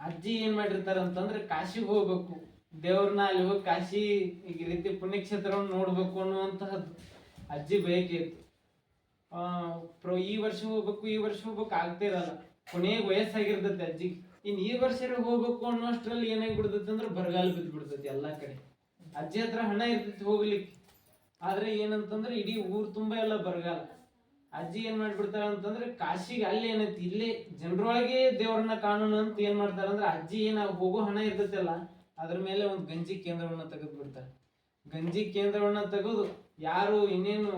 ಅಜ್ಜಿ ಏನ್ ಮಾಡಿರ್ತಾರ ಅಂತಂದ್ರೆ, ಕಾಶಿಗೆ ಹೋಗ್ಬೇಕು, ದೇವ್ರನ್ನ ಅಲ್ಲಿ ಹೋಗಿ ಕಾಶಿ ಈ ರೀತಿ ಪುಣ್ಯಕ್ಷೇತ್ರವನ್ನು ನೋಡ್ಬೇಕು ಅನ್ನುವಂತಹದ್ದು ಅಜ್ಜಿ ಬಯಕೆ ಇತ್ತು. ಈ ವರ್ಷ ಹೋಗ್ಬೇಕು ಆಗ್ತಿರಲ್ಲ. ಕೊನೆಗೆ ವಯಸ್ಸಾಗಿರ್ತೈತಿ ಅಜ್ಜಿಗೆ. ಇನ್ ಈ ವರ್ಷ ಹೋಗ್ಬೇಕು ಅನ್ನೋಷ್ಟ್ರಲ್ಲಿ ಏನಾಗ್ಬಿಡ್ತೈತಿ ಅಂದ್ರೆ ಬರಗಾಲ ಬಿದ್ದ್ಬಿಡ್ತೈತಿ ಎಲ್ಲಾ ಕಡೆ. ಅಜ್ಜಿ ಹತ್ರ ಹಣ ಇರ್ತೈತಿ ಹೋಗ್ಲಿಕ್ಕೆ, ಆದ್ರೆ ಏನಂತಂದ್ರೆ ಇಡೀ ಊರ್ ತುಂಬಾ ಎಲ್ಲ ಬರಗಾಲ. ಅಜ್ಜಿ ಏನ್ ಮಾಡ್ಬಿಡ್ತಾರ ಅಂತಂದ್ರೆ, ಕಾಶಿಗೆ ಅಲ್ಲಿ ಏನೈತಿ ಇಲ್ಲೇ ಜನರೊಳಗೆ ದೇವ್ರನ್ನ ಕಾಣೋಣ ಅಂತ ಏನ್ ಮಾಡ್ತಾರ ಅಂದ್ರೆ, ಅಜ್ಜಿ ಏನ ಹೋಗೋ ಹಣ ಇರ್ತೈತಲ್ಲ ಅದ್ರ ಮೇಲೆ ಒಂದು ಗಂಜಿ ಕೇಂದ್ರವನ್ನ ತೆಗೆದು ಬಿಡ್ತಾರೆ. ಗಂಜಿ ಕೇಂದ್ರವನ್ನ ತೆಗೆದು ಯಾರು ಇನ್ನೇನು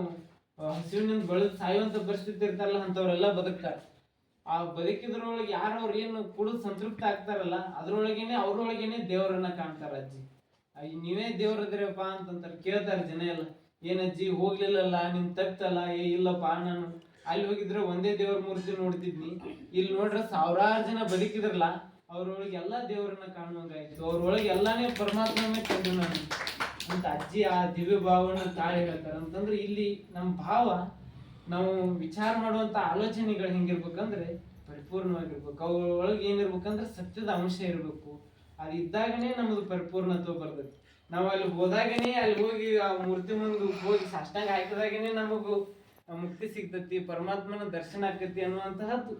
ಹಸಿವಿನಿಂದ ಬೆಳೆದು ಸಾಯುವಂತ ಪರಿಸ್ಥಿತಿ ಇರ್ತಾರಲ್ಲ ಅಂತವ್ರೆಲ್ಲ ಬದುಕ್ತಾರೆ. ಆ ಬದುಕಿದ್ರೊಳಗೆ ಯಾರವ್ರು ಏನು ಕುಡಿದು ಸಂತೃಪ್ತ ಆಗ್ತಾರಲ್ಲ, ಅವ್ರೊಳಗೇನೆ ದೇವರನ್ನ ಕಾಣ್ತಾರ ಅಜ್ಜಿ. ನೀವೇ ದೇವ್ರದ್ರಪ್ಪ ಅಂತಂತಾರೆ. ಕೇಳ್ತಾರೆ ಜನ ಎಲ್ಲ, ಏನಜ್ಜಿ ಹೋಗ್ಲಿಲ್ಲಲ್ಲ, ನಿನ್ ತಪ್ತಲ್ಲ. ಇಲ್ಲಪ್ಪ ನಾನು ಅಲ್ಲಿ ಹೋಗಿದ್ರೆ ಒಂದೇ ದೇವ್ರ ಮೂರ್ತಿ ನೋಡ್ತಿದ್ನಿ. ಇಲ್ಲಿ ನೋಡ್ರೆ ಸಾವಿರಾರು ಜನ ಬದುಕಿದ್ರಲ್ಲ, ಅವ್ರೊಳಗೆ ಎಲ್ಲಾ ದೇವರನ್ನ ಕಾಣುವಂಗಾಯ್ತು. ಅವ್ರೊಳಗೆ ಎಲ್ಲಾನೇ ಪರಮಾತ್ಮನೇ ಕಂಡು ನಾನು ಅಂತ ಅಜ್ಜಿ ಆ ದಿವ್ಯ ಭಾವನ ತಾಳಿ ಹೇಳ್ತಾರೆ. ಅಂತಂದ್ರೆ ಇಲ್ಲಿ ನಮ್ಮ ಭಾವ, ನಾವು ವಿಚಾರ ಮಾಡುವಂತ ಆಲೋಚನೆಗಳು ಹೆಂಗಿರ್ಬೇಕಂದ್ರೆ ಪರಿಪೂರ್ಣವಾಗಿರ್ಬೇಕು. ಅವ್ರೊಳಗೆ ಏನಿರ್ಬೇಕಂದ್ರೆ ಸತ್ಯದ ಅಂಶ ಇರ್ಬೇಕು. ಅದು ಇದ್ದಾಗನೇ ನಮ್ದು ಪರಿಪೂರ್ಣತ್ವ ಬರ್ತೈತಿ. ನಾವು ಅಲ್ಲಿ ಹೋದಾಗನೇ, ಅಲ್ಲಿ ಹೋಗಿ ಆ ಮೂರ್ತಿ ಮುಂದೆ ಹೋಗಿ ಸಾಷ್ಟಾಂಗ ಹಾಕಿದಾಗನೇ ನಮಗೂ ಮುಕ್ತಿ ಸಿಗ್ತತಿ, ಪರಮಾತ್ಮನ ದರ್ಶನ ಆಕತಿ ಅನ್ನುವಂತಹದ್ದು.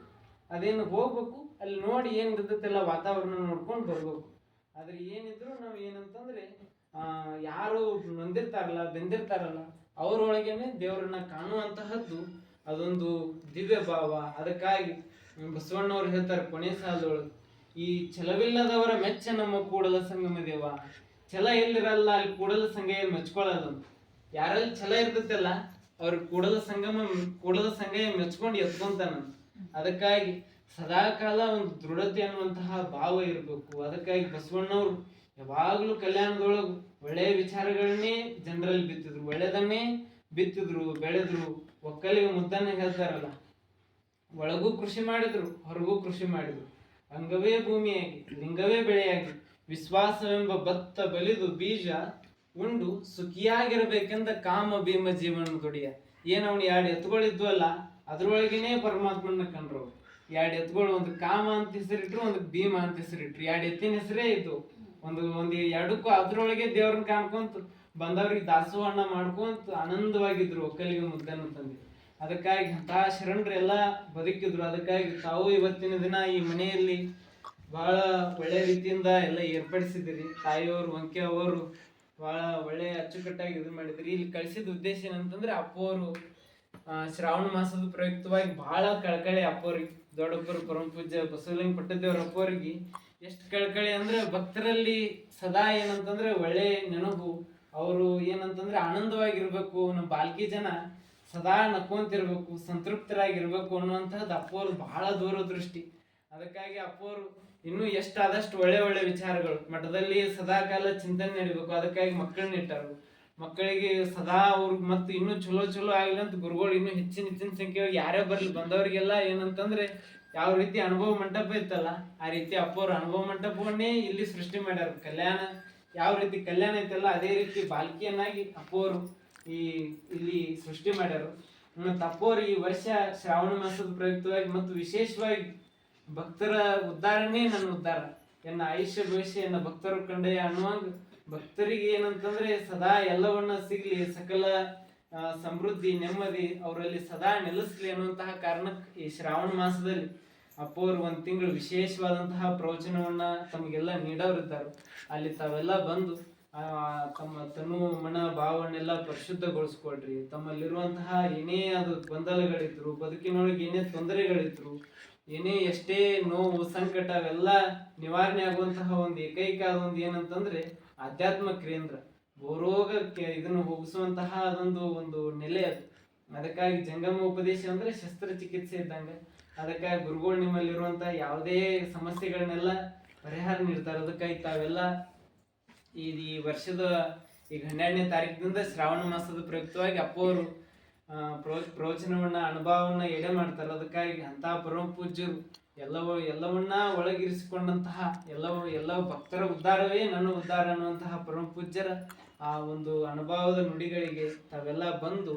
ಅದೇನು ಹೋಗ್ಬೇಕು, ಅಲ್ಲಿ ನೋಡಿ ಏನ್ ಇರ್ತೈತೆಲ್ಲ ವಾತಾವರಣ ನೋಡ್ಕೊಂಡು ಬರ್ಬೇಕು. ಆದ್ರೆ ಏನಿದ್ರು ನಾವು ಏನಂತಂದ್ರೆ ಯಾರು ನೊಂದಿರ್ತಾರಲ್ಲ, ಬೆಂದಿರ್ತಾರಲ್ಲ, ಅವ್ರೊಳಗೇನೆ ದೇವರನ್ನ ಕಾಣುವಂತಹದ್ದು ಅದೊಂದು ದಿವ್ಯ ಭಾವ. ಅದಕ್ಕಾಗಿ ಬಸವಣ್ಣವ್ರು ಹೇಳ್ತಾರೆ ಕೊನೆ ಸಾಲದೊಳಗೆ, ಈ ಛಲವಿಲ್ಲದವರ ಮೆಚ್ಚ ನಮ್ಮ ಕೂಡಲ ಸಂಗಮ ದೇವ. ಛಲ ಎಲ್ಲಿರಲ್ಲ ಅಲ್ಲಿ ಕೂಡಲ ಸಂಗಯ ಮೆಚ್ಕೊಳ್ಳೋದಂತ. ಯಾರಲ್ಲಿ ಛಲ ಇರ್ತೈತಲ್ಲ ಅವ್ರ ಕೂಡಲ ಸಂಗಯ ಮೆಚ್ಕೊಂಡು ಎತ್ಕೊಂತಾನಂತ. ಅದಕ್ಕಾಗಿ ಸದಾಕಾಲ ಒಂದು ದೃಢತೆ ಅನ್ನುವಂತಹ ಭಾವ ಇರಬೇಕು. ಅದಕ್ಕಾಗಿ ಬಸವಣ್ಣವ್ರು ಯಾವಾಗ್ಲೂ ಕಲ್ಯಾಣದೊಳಗೆ ಒಳ್ಳೆಯ ವಿಚಾರಗಳನ್ನೇ ಜನರಲ್ಲಿ ಬಿತ್ತಿದ್ರು, ಒಳ್ಳೆದನ್ನೇ ಬಿತ್ತಿದ್ರು, ಬೆಳೆದ್ರು. ಒಕ್ಕಲಿಗೆ ಮುದ್ದನ್ನ ಹೇಳ್ತಾರಲ್ಲ, ಒಳಗೂ ಕೃಷಿ ಮಾಡಿದ್ರು, ಹೊರಗೂ ಕೃಷಿ ಮಾಡಿದ್ರು. ಅಂಗವೇ ಭೂಮಿಯಾಗಿ, ಲಿಂಗವೇ ಬೆಳೆಯಾಗಿ, ವಿಶ್ವಾಸವೆಂಬ ಭತ್ತ ಬಲಿದು ಬೀಜ ಉಂಡು ಸುಖಿಯಾಗಿರ್ಬೇಕೆಂದ ಕಾಮ ಭೀಮ ಜೀವನ ದುಡಿಯ. ಏನ್ ಅವ್ನು 2 ಎತ್ತುಗಳಿದ್ವಲ್ಲ, ಅದ್ರೊಳಗೇನೆ ಪರಮಾತ್ಮನ ಕಂಡ್ರು. 2 ಎತ್ತುಗಳು, ಒಂದು ಕಾಮ ಅಂತ ಹೆಸರಿಟ್ರು, ಒಂದು ಭೀಮ ಅಂತ ಹೆಸರಿಟ್ರು. 2 ಎತ್ತಿನ ಹೆಸರೇ ಇದ್ದು. ಒಂದು ಎರಡಕ್ಕೂ ಅದ್ರೊಳಗೆ ದೇವ್ರನ್ನ ಕಾಣ್ಕೊಂತ ಬಂದವ್ರಿಗೆ ದಾಸೋಹನ ಮಾಡ್ಕೊಂತ ಆನಂದವಾಗಿದ್ರು ಒಕ್ಕಲಿಗೆ ಮುದ್ದನ್ನು ತಂದು. ಅದಕ್ಕಾಗಿ ಅಂತ ಶರಣರು ಎಲ್ಲ ಬದುಕಿದ್ರು. ಅದಕ್ಕಾಗಿ ತಾವು ಇವತ್ತಿನ ದಿನ ಈ ಮನೆಯಲ್ಲಿ ಬಹಳ ಒಳ್ಳೆ ರೀತಿಯಿಂದ ಎಲ್ಲ ಏರ್ಪಡಿಸಿದಿರಿ. ತಾಯಿಯವರು, ವಂಕೆ ಅವರು ಬಹಳ ಒಳ್ಳೆ ಅಚ್ಚುಕಟ್ಟಾಗಿ ಇದು ಮಾಡಿದ್ರಿ. ಇಲ್ಲಿ ಕಳಿಸಿದ ಉದ್ದೇಶ ಏನಂತಂದ್ರೆ, ಅಪ್ಪವರು ಶ್ರಾವಣ ಮಾಸದ ಪ್ರಯುಕ್ತವಾಗಿ ಬಹಳ ಕಳಕಳಿ ಅಪ್ಪವ್ರಿಗೆ, ದೊಡ್ಡಪ್ಪರು ಪರಮ ಪೂಜ್ಯ ಬಸವಲಿಂಗ ಪಟ್ಟದೇವ್ರ ಅಪ್ಪವ್ರಿಗೆ ಎಷ್ಟು ಕಳಕಳಿ ಅಂದ್ರೆ, ಭಕ್ತರಲ್ಲಿ ಸದಾ ಏನಂತಂದ್ರೆ ಒಳ್ಳೆ ನೆನಪು. ಅವರು ಏನಂತಂದ್ರೆ ಆನಂದವಾಗಿರ್ಬೇಕು, ನಮ್ಮ ಬಾಲ್ಕಿ ಜನ ಸದಾ ನಕ್ಕೊಂತಿರ್ಬೇಕು, ಸಂತೃಪ್ತರಾಗಿರ್ಬೇಕು ಅನ್ನುವಂಥದ್ದು ಅಪ್ಪವ್ರು ಬಹಳ ದೂರದೃಷ್ಟಿ. ಅದಕ್ಕಾಗಿ ಅಪ್ಪವರು ಇನ್ನೂ ಎಷ್ಟಾದಷ್ಟು ಒಳ್ಳೆ ವಿಚಾರಗಳು ಮಠದಲ್ಲಿ ಸದಾಕಾಲ ಚಿಂತನೆ ನಡಿಬೇಕು. ಅದಕ್ಕಾಗಿ ಮಕ್ಕಳನ್ನ ಇಟ್ಟಾರು. ಮಕ್ಕಳಿಗೆ ಸದಾ ಅವ್ರಿಗೆ ಮತ್ತು ಇನ್ನೂ ಚಲೋ ಆಗ್ಲಿ ಅಂತ ಗುರುಗಳು ಇನ್ನೂ ಹೆಚ್ಚಿನ ಸಂಖ್ಯೆ ಯಾರೇ ಬರ್ಲಿ ಬಂದವರಿಗೆಲ್ಲ ಏನಂತಂದ್ರೆ ಯಾವ ರೀತಿ ಅನುಭವ ಮಂಟಪ ಇತ್ತಲ್ಲ, ಆ ರೀತಿ ಅಪ್ಪವ್ರ ಅನುಭವ ಮಂಟಪವನ್ನೇ ಇಲ್ಲಿ ಸೃಷ್ಟಿ ಮಾಡ್ಯಾರ. ಕಲ್ಯಾಣ ಯಾವ ರೀತಿ ಕಲ್ಯಾಣ ಐತಲ್ಲ, ಅದೇ ರೀತಿ ಬಾಲ್ಕಿಯನ್ನಾಗಿ ಅಪ್ಪವರು ಇಲ್ಲಿ ಸೃಷ್ಟಿ ಮಾಡ್ಯಾರು. ಮತ್ತು ಅಪ್ಪವ್ರು ಈ ವರ್ಷ ಶ್ರಾವಣ ಮಾಸದ ಪ್ರಯುಕ್ತವಾಗಿ ಮತ್ತು ವಿಶೇಷವಾಗಿ ಭಕ್ತರ ಉದ್ಧಾರನೇ ನನ್ನ ಉದ್ಧಾರ, ಎನ್ನ ಆಯುಷ್ಯ ಭವಿಷ್ಯ ಎನ್ನ ಭಕ್ತರು ಕಂಡೆಯ ಅನ್ನುವಂಗ ಭಕ್ತರಿಗೆ ಏನಂತಂದ್ರೆ ಸದಾ ಎಲ್ಲವನ್ನ ಸಿಗ್ಲಿ, ಸಕಲ ಸಮೃದ್ಧಿ ನೆಮ್ಮದಿ ಅವರಲ್ಲಿ ಸದಾ ನೆಲೆಸ್ಲಿ ಅನ್ನುವಂತಹ ಕಾರಣಕ್ಕೆ ಈ ಶ್ರಾವಣ ಮಾಸದಲ್ಲಿ ಅಪ್ಪವರು 1 ತಿಂಗಳು ವಿಶೇಷವಾದಂತಹ ಪ್ರವಚನವನ್ನ ತಮಗೆಲ್ಲ ನೀಡೋರಿದ್ದಾರೆ. ಅಲ್ಲಿ ತಾವೆಲ್ಲ ಬಂದು ತಮ್ಮ ತನು ಮನ ಭಾವನೆಲ್ಲ ಪರಿಶುದ್ಧಗೊಳಿಸ್ಕೊಳ್ರಿ. ತಮ್ಮಲ್ಲಿರುವಂತಹ ಏನೇ ಅದು ಗೊಂದಲಗಳಿದ್ರು, ಬದುಕಿನೊಳಗೆ ಏನೇ ತೊಂದರೆಗಳಿದ್ರು, ಏನೇ ಎಷ್ಟೇ ನೋವು ಸಂಕಟ ಅವೆಲ್ಲ ನಿವಾರಣೆ ಆಗುವಂತಹ ಒಂದು ಏಕೈಕ ಅದೊಂದು ಏನಂತಂದ್ರೆ ಆಧ್ಯಾತ್ಮ ಕೇಂದ್ರ, ಬಹುರೋಗಕ್ಕೆ ಇದನ್ನು ಹೋಗಿಸುವಂತಹ ಒಂದು ನೆಲೆ ಅದು. ಅದಕ್ಕಾಗಿ ಜಂಗಮ ಉಪದೇಶ ಅಂದ್ರೆ ಶಸ್ತ್ರಚಿಕಿತ್ಸೆ ಇದ್ದಂಗೆ. ಅದಕ್ಕಾಗಿ ಗುರುಗಳು ನಿಮ್ಮಲ್ಲಿರುವಂತಹ ಯಾವುದೇ ಸಮಸ್ಯೆಗಳನ್ನೆಲ್ಲ ಪರಿಹಾರ ನೀಡ್ತಾರೆ. ಅದಕ್ಕಾಗಿ ತಾವೆಲ್ಲ ಈ ವರ್ಷದ ಈಗ 12ನೇ ತಾರೀಕಿನಿಂದ ಶ್ರಾವಣ ಮಾಸದ ಪ್ರಯುಕ್ತವಾಗಿ ಅಪ್ಪವರು ಪ್ರವಚನವನ್ನ ಅನುಭವವನ್ನ ಎಡೆ ಮಾಡ್ತಾರೆ. ಅದಕ್ಕಾಗಿ ಅಂತ ಪರಮ ಪೂಜ್ಯರು ಎಲ್ಲವನ್ನ ಒಳಗಿರಿಸಿಕೊಂಡಂತಹ ಎಲ್ಲ ಭಕ್ತರ ಉದ್ಧಾರವೇ ನನ್ನ ಉದ್ಧಾರ ಅನ್ನುವಂತಹ ಪರಮ ಪೂಜ್ಯರ ಆ ಒಂದು ಅನುಭವದ ನುಡಿಗಳಿಗೆ ತಾವೆಲ್ಲ ಬಂದು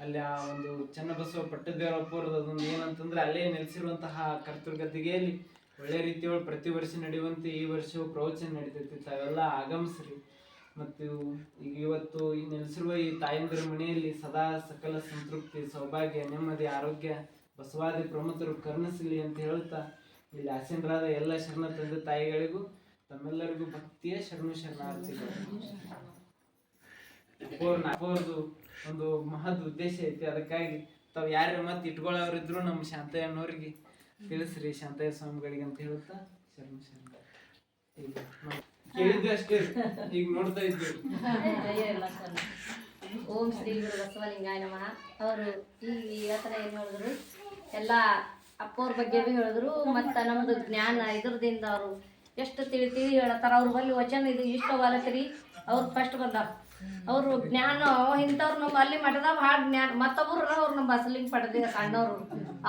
ಅಲ್ಲಿ ಆ ಒಂದು ಚನ್ನಬಸವ ಪಟ್ಟದೇವರಪ್ಪವ್ರದ್ದು ಅದೊಂದು ಏನಂತಂದ್ರೆ ಅಲ್ಲೇ ನೆಲೆಸಿರುವಂತಹ ಕರ್ತೃಗದ್ದಿಗೆಯಲ್ಲಿ ಒಳ್ಳೆ ರೀತಿಯೊಳಗೆ ಪ್ರತಿ ವರ್ಷ ನಡೆಯುವಂತೆ ಈ ವರ್ಷವೂ ಪ್ರವಚನ ನಡೀತೈತಿ. ತಾವೆಲ್ಲ ಆಗಮಿಸ್ರಿ. ಮತ್ತು ಈಗ ಇವತ್ತು ಈ ನೆಲೆಸಿರುವ ಈ ತಾಯಂದಿರ ಮನೆಯಲ್ಲಿ ಸದಾ ಸಕಲ ಸಂತೃಪ್ತಿ, ಸೌಭಾಗ್ಯ, ನೆಮ್ಮದಿ, ಆರೋಗ್ಯ ಬಸವಾದಿ ಪ್ರಮುಖರು ಕರುಣಿಸಲಿ ಅಂತ ಹೇಳ್ತಾ ಇಲ್ಲಿ ಆಸೀನರಾದ ಎಲ್ಲ ಶರಣ ತಂದೆ ತಾಯಿಗಳಿಗೂ ತಮ್ಮೆಲ್ಲರಿಗೂ ಭಕ್ತಿಯ ಶರಣಾರ್ಥಿಗಳು. ಅಪ್ಪವ್ರದ್ದು ಒಂದು ಮಹದ್ ಉದ್ದೇಶ ಐತಿ. ಅದಕ್ಕಾಗಿ ತಾವು ಯಾರು ಮತ್ತೆ ಇಟ್ಕೊಳ್ಳೋರಿದ್ರು ನಮ್ಮ ಶಾಂತಯ್ಯ ಅನ್ನೋರಿಗೆ ತಿಳಿಸ್ರಿ, ಶಾಂತಯ್ಯ ಸ್ವಾಮಿಗಳಿಗೆ ಅಂತ ಹೇಳ್ತಾ ಶರಣ ಕೇಳಿದ್ವಿ ಅಷ್ಟೇ, ಈಗ ನೋಡ್ತಾ ಇದ್ವಿ. ಓಂ ಶ್ರೀ ಗುರು ಬಸವಲಿಂಗಾಯ ನಮಃ. ಅವರು ಈ ಹತ್ರ ಏನು ಹೇಳಿದ್ರು, ಎಲ್ಲ ಅಪ್ಪವ್ರ ಬಗ್ಗೆ ಭೀ ಹೇಳಿದ್ರು. ಮತ್ತು ನಮ್ಮದು ಜ್ಞಾನ ಇದ್ರದಿಂದ ಅವರು ಎಷ್ಟು ತಿಳಿ ಹೇಳ್ತಾರ. ಅವ್ರ ಬಳಿ ವಚನ ಇದು ಇಷ್ಟವಾಲತ್ರಿ. ಅವ್ರು ಫಸ್ಟ್ ಬಂದಾರ. ಅವರು ಜ್ಞಾನ ಇಂಥವ್ರು ನಮ್ಮ ಅಲ್ಲಿ ಮಠದಾಗ ಭಾಳ ಜ್ಞಾನ ಮತ್ತೊಬ್ಬರು ಅವ್ರು ನಮ್ಮ ಬಸಲಿಂಗ್ ಪಡೆದ ಸಣ್ಣವ್ರು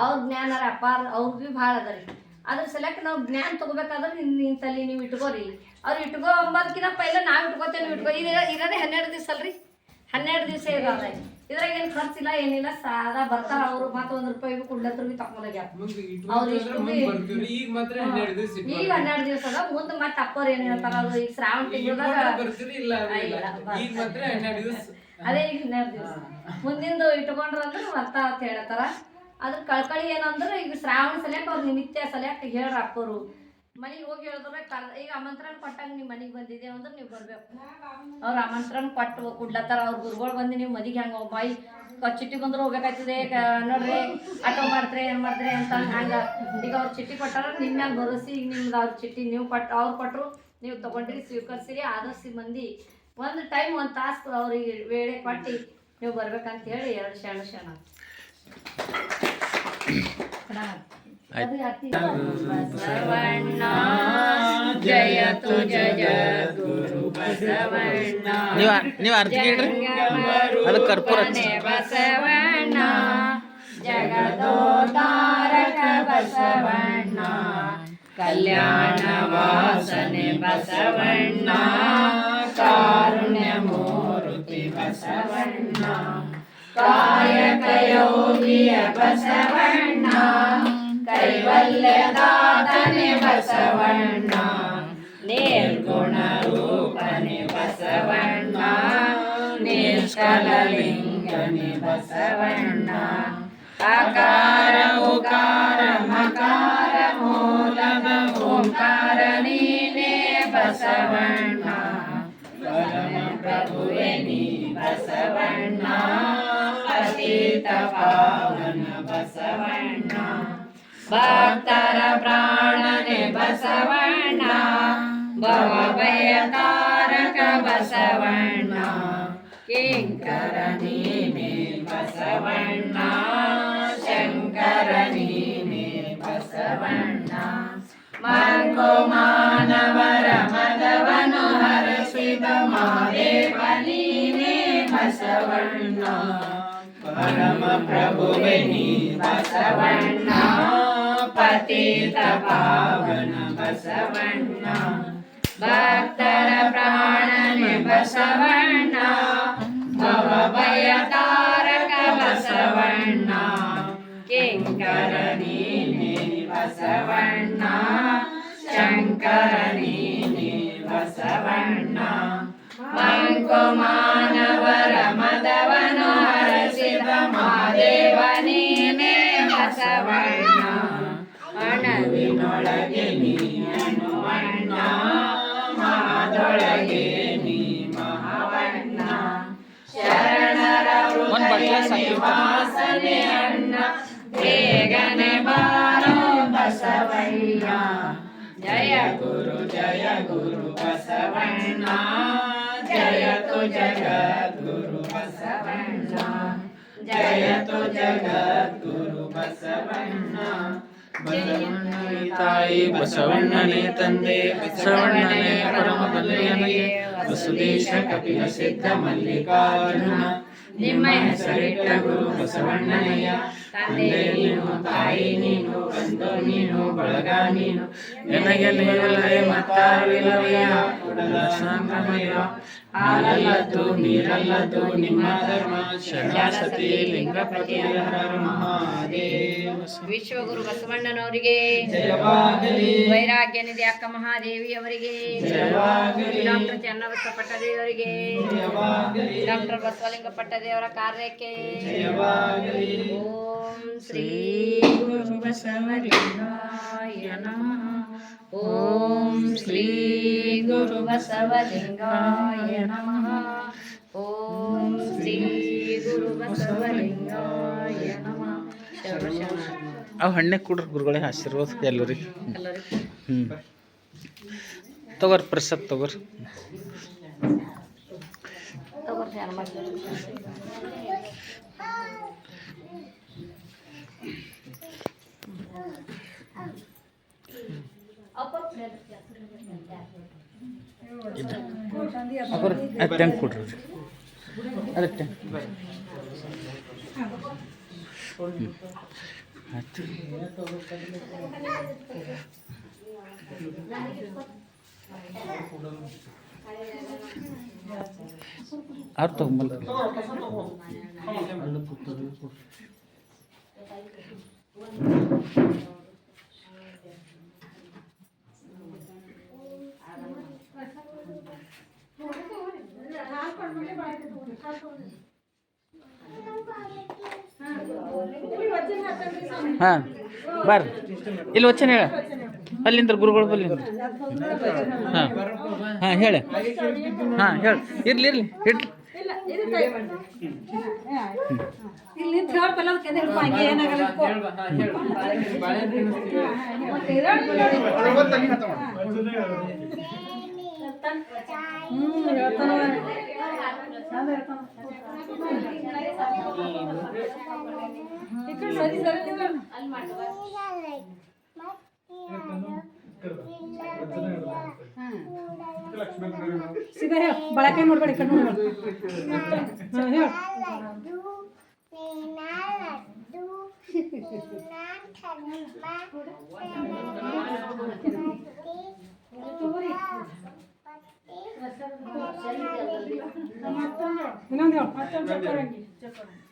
ಅವ್ರ ಜ್ಞಾನ ಅಪಾರ ಅವ್ರಿಗೆ ಭೀ ಭಾಳ ಅದ ರೀ ಅದ್ರ ಸಲಕ್ಕೆ ನಾವು ಜ್ಞಾನ ತಗೋಬೇಕಾದ್ರೆ ಇಂತಲ್ಲಿ ನೀವು ಇಟ್ಕೋರಿ ಅವ್ರು ಇಟ್ಕೋ ಅಂಬೋದಕ್ಕಿಂತ ಪೈಲ ನಾವು ಇಟ್ಕೋತೇವೆ ನೀವು ಇಟ್ಕೋ ಇರೋದೇ 12 ದಿವಸ ಅಲ್ರಿ 12 ದಿವಸ ಇರೋದ ಇದ್ರಾಗ ಏನು ಖರ್ಚಿಲ್ಲ ಏನಿಲ್ಲ ಸಾದಾ ಬರ್ತಾರ ಅವರು ಮತ್ತೆ ₹1 ಕುಡ್ಲತ್ರ ಭೀ ತಕೊಂಡೋಗ್ಯಾರ ಅವ್ರು ಇಷ್ಟು ಈಗ ಮಾತ್ರ 12 ದಿವಸ ಈಗ 12 ದಿವಸ ಅದ ಮುಂದೆ ಮತ್ತೆ ಅಪ್ಪವ್ರು ಏನ್ ಹೇಳ್ತಾರ ಅದು ಈಗ ಶ್ರಾವಣ ತಿಂಗಳದಾಗ ಈಗ ಮಾತ್ರ 12 ದಿವಸ ಅದೇ ಈಗ 12 ದಿವಸ ಮುಂದಿಂದು ಇಟ್ಕೊಂಡ್ರ ಅಂದ್ರೆ ಬರ್ತಾ ಅಂತ ಹೇಳ್ತಾರ ಅದ್ರ ಕಳ್ಕಳಿ ಏನಂದ್ರೆ ಈಗ ಶ್ರಾವಣ ಸಲ್ಯಾಕ ಅವ್ರ ನಿಮಿತ್ತ ಸಲ್ಯಾಕ ಹೇಳ್ರ ಅಪ್ಪರು ಮನೆಗೆ ಹೋಗಿ ಹೇಳಿದ್ರೆ ಈಗ ಆಮಂತ್ರಣ ಕೊಟ್ಟಂಗ ನೀವು ಮನೆಗೆ ಬಂದಿದ್ದೇವೆ ಅಂದ್ರೆ ನೀವು ಬರ್ಬೇಕು ಅವ್ರು ಆಮಂತ್ರಣ ಕೊಟ್ಟು ಕುಡ್ಲತ್ತಾರ ಅವ್ರ ಗುರುಗಳು ಬಂದು ನೀವು ಮದಿಗೆ ಹಂಗೆ ಬಾಯಿ ಚಿಟ್ಟಿ ಬಂದ್ರೆ ಹೋಗ್ಬೇಕಾಯ್ತದೆ ನೋಡ್ರಿ ಆಟೋ ಮಾಡ್ತಾರೆ ಏನು ಮಾಡ್ತಾರೆ ಅಂತ ಹಂಗೆ ಈಗ ಅವ್ರು ಚಿಟ್ಟಿ ಕೊಟ್ಟಾರ ನಿಮ್ಮ ಮ್ಯಾಲ ಭರೋಸಿ ಈಗ ನಿಮ್ದು ಅವ್ರ ಚಿಟ್ಟಿ ನೀವು ಅವ್ರು ಕೊಟ್ಟರು ನೀವು ತೊಗೊಂಡ್ರಿ ಸ್ವೀಕರಿಸಿರಿ ಆದಷ್ಟು ಮಂದಿ ಒಂದು ಟೈಮ್ ಒಂದು ತಾಸು ಅವ್ರಿಗೆ ವೇಳೆ ಕೊಟ್ಟು ನೀವು ಬರ್ಬೇಕಂತ ಹೇಳಿ 2 ಶರಣ ಬಸವಣ್ಣ ಜಯತು ಜಗದ್ಗುರು ಬಸವಣ್ಣ ನೀವು ಅರ್ಥ ಅದು ಕರ್ಪೂರ ಬಸವಣ್ಣ ಜಗದೋದ್ಧಾರಕ ಬಸವಣ್ಣ ಕಲ್ಯಾಣ ವಾಸನೆ ಬಸವಣ್ಣ ಕಾರುಣ್ಯ ಮೂರ್ತಿ ಬಸವಣ್ಣ ಕಾಯಕ ಯೋಗಿಯ ಬಸವಣ್ಣ ಕೈವಲ್ಯದಾತನೆ ಬಸವಣ್ಣ ನಿರ್ಗುಣ ರೂಪನೆ ಬಸವಣ್ಣ ನಿಷ್ಕಲಲಿಂಗನೆ ಬಸವಣ್ಣ ಅಕಾರ ಉಕಾರ ಮಕಾರ ಮೂಲದ ಓಂಕಾರ ನೀನೇ ಬಸವಣ್ಣ ಪರಮ ಪ್ರಭುವೆ ನೀ ಬಸವಣ್ಣ ಪತಿತ ಪಾವನ ಬಸವಣ್ಣ ಭಕ್ತರ ಪ್ರಾಣನೆ ಬಸವಣ್ಣ ಭವಭಯ ತಾರಕ ಬಸವಣ್ಣ ಕಿಂಕರ ನೀನೆ ಬಸವಣ್ಣ ಶಂಕರ ನೀನೆ ಬಸವಣ್ಣ ಮಂಗೋ ಮಾನವರ ಮದವನು ಹರಸಿದ ಮಾದೇವ ನೀನೆ ಬಸವಣ್ಣ ಪರಮ ಪ್ರಭುವೆ ನೀ ಬಸವಣ್ಣ ಪತಿತ ಪಾವನ ಬಸವಣ್ಣ ಭಕ್ತರ ಪ್ರಾಣನೆ ಬಸವಣ್ಣ ಭವಭಯ ತಾರಕ ಬಸವಣ್ಣ ಕಿಂಕರ ನೀನೆ ಬಸವಣ್ಣ ಶಂಕರ ನೀನೆ ಬಸವಣ್ಣ ಮಂಕು ಮಾನವರ ಮದವನು ಹರಸಿದ ಮಾದೇವ ನೀನೇ ಬಸವಣ್ಣ ಅಣವಿನೊಳಗೆ ನೀ ಅಣುವಣ್ಣ ಮಹಾದೊಳಗೆ ನೀ ಮಹಾವಣ್ಣ ಶರಣರ ಹೃದಯ ವಾಸನೆ ಅಣ್ಣ ಬೇಗನೆ ಬಾರೋ ಬಸವಣ್ಣ ಜಯ ಗುರು ಬಸವಣ್ಣ ಜಯತು ಜಗದ್ಗುರು ಬಸವಣ್ಣ ಜಯತು ಜಗದ್ಗುರು ಬಸವಣ್ಣ ಬಸವಣ್ಣನೇ ತಾಯಿ ಬಸವಣ್ಣನೇ ತಂದೆ ಬಸವಣ್ಣನೇ ಪರಮ ಬಲ್ಲೆಯನಿಗೆ ವಸುದೇಶ ಕಪಿಲ ಸಿದ್ಧ ಮಲ್ಲಿಕಾರ್ಜುನ ನಿಮ್ಮ ಹೆಸರಿಟ್ಟ ಗುರು ಬಸವಣ್ಣನಯ್ಯ ತಂದೆ ನೀನು ತಾಯಿ ನೀನು ಬಂಧು ನೀನು ಬಳಗ ನೀನು ನನಗೆ ನೀವಲ್ಲದೆ ಮತ್ತಾರಿಲ್ಲವಯ್ಯ ಸಂಗಮಯ್ಯ ಹಾಲಲ್ಲದ್ದು ನೀರಲ್ಲದ್ದು ನಿಮ್ಮ ಧರ್ಮ ಶರಣಾಸತಿ ಲಿಂಗಪತಿ ಹರ ಮಹಾದೇವ ವಿಶ್ವಗುರು ಬಸವಣ್ಣನವರಿಗೆ ಜಯವಾಗಲಿ ವೈರಾಗ್ಯ ನಿಧಿ ಅಕ್ಕ ಮಹಾದೇವಿ ಅವರಿಗೆ ಜಯವಾಗಲಿ ಡಾಕ್ಟರ್ ಚನ್ನಬಸವ ಪಟ್ಟದೇವರಿಗೆ ಜಯವಾಗಲಿ ಡಾಕ್ಟರ್ ಬಸವಲಿಂಗ ಪಟ್ಟದೇವರ ಕಾರ್ಯಕ್ಕೆ ಜಯವಾಗಲಿ ಓಂ ಶ್ರೀ ಗುರು ಬಸವಲಿಂಗಾಯ ನಮಃ ಓಂ ಶ್ರೀ ಗುರು ಬಸವಲಿಂಗಾಯ ನಮಃ ಓಂ ಶ್ರೀ ಗುರು ಬಸವಲಿಂಗಾಯ ನಮಃ ಶರಣ ಅವು ಹಣ್ಣೆ ಕೊಡ್ರಿ ಗುರುಗಳೇ ಆಶೀರ್ವಾದ ಎಲ್ಲರಿಗೆ ಎಲ್ಲರಿಗೂ ತಗೋರಿ ಪ್ರಸಾದ್ ತಗೋರಿ ತಗೋರಿ ಹನುಮಂತ ಅಪ್ಪ ಅಕ್ಕೋರ ಅದು ಟೆಂಕ್ ಕೊಡ್ರಿ ಅದು ಟೆಂಕ್ ಆಯ್ತು ಅವ್ರು ತಗೊಂಬಲ್ಲ ಹಾಂ ಬರ್ರಿ ಇಲ್ಲಿ ವಚನ ಹೇಳ ಅಲ್ಲಿಂದ ಗುರುಗಳು ಬಲ್ಲಿಂದ ಹಾಂ ಹಾಂ ಹೇಳಿ ಹಾಂ ಹೇಳಿ ಇರ್ಲಿ ಇರ್ಲಿ ಇಡ್ಲಿ ಬಳಕೆ ಮಾಡ್ಬೇಡಿ ಇನ್ನೊಂದು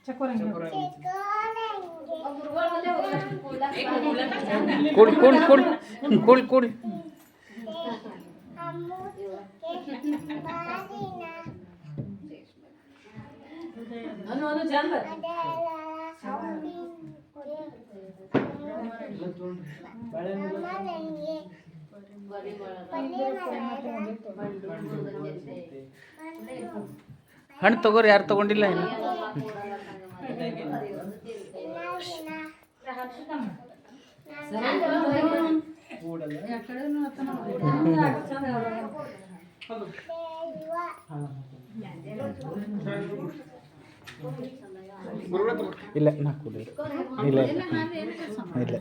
ಚಕೋರಂಗಿ ಕೂಡಿ ಕೂಡಿ ಕೂಡಿ ಕೂಡಿ ಕೂಡಿ ಹಣ್ಣು ತಗೋರಿ ಯಾರು ತಗೊಂಡಿಲ್ಲ ಏನು ಇಲ್ಲ ನಾ ಕುಡಿಲ್ಲ ಇಲ್ಲ ಇಲ್ಲ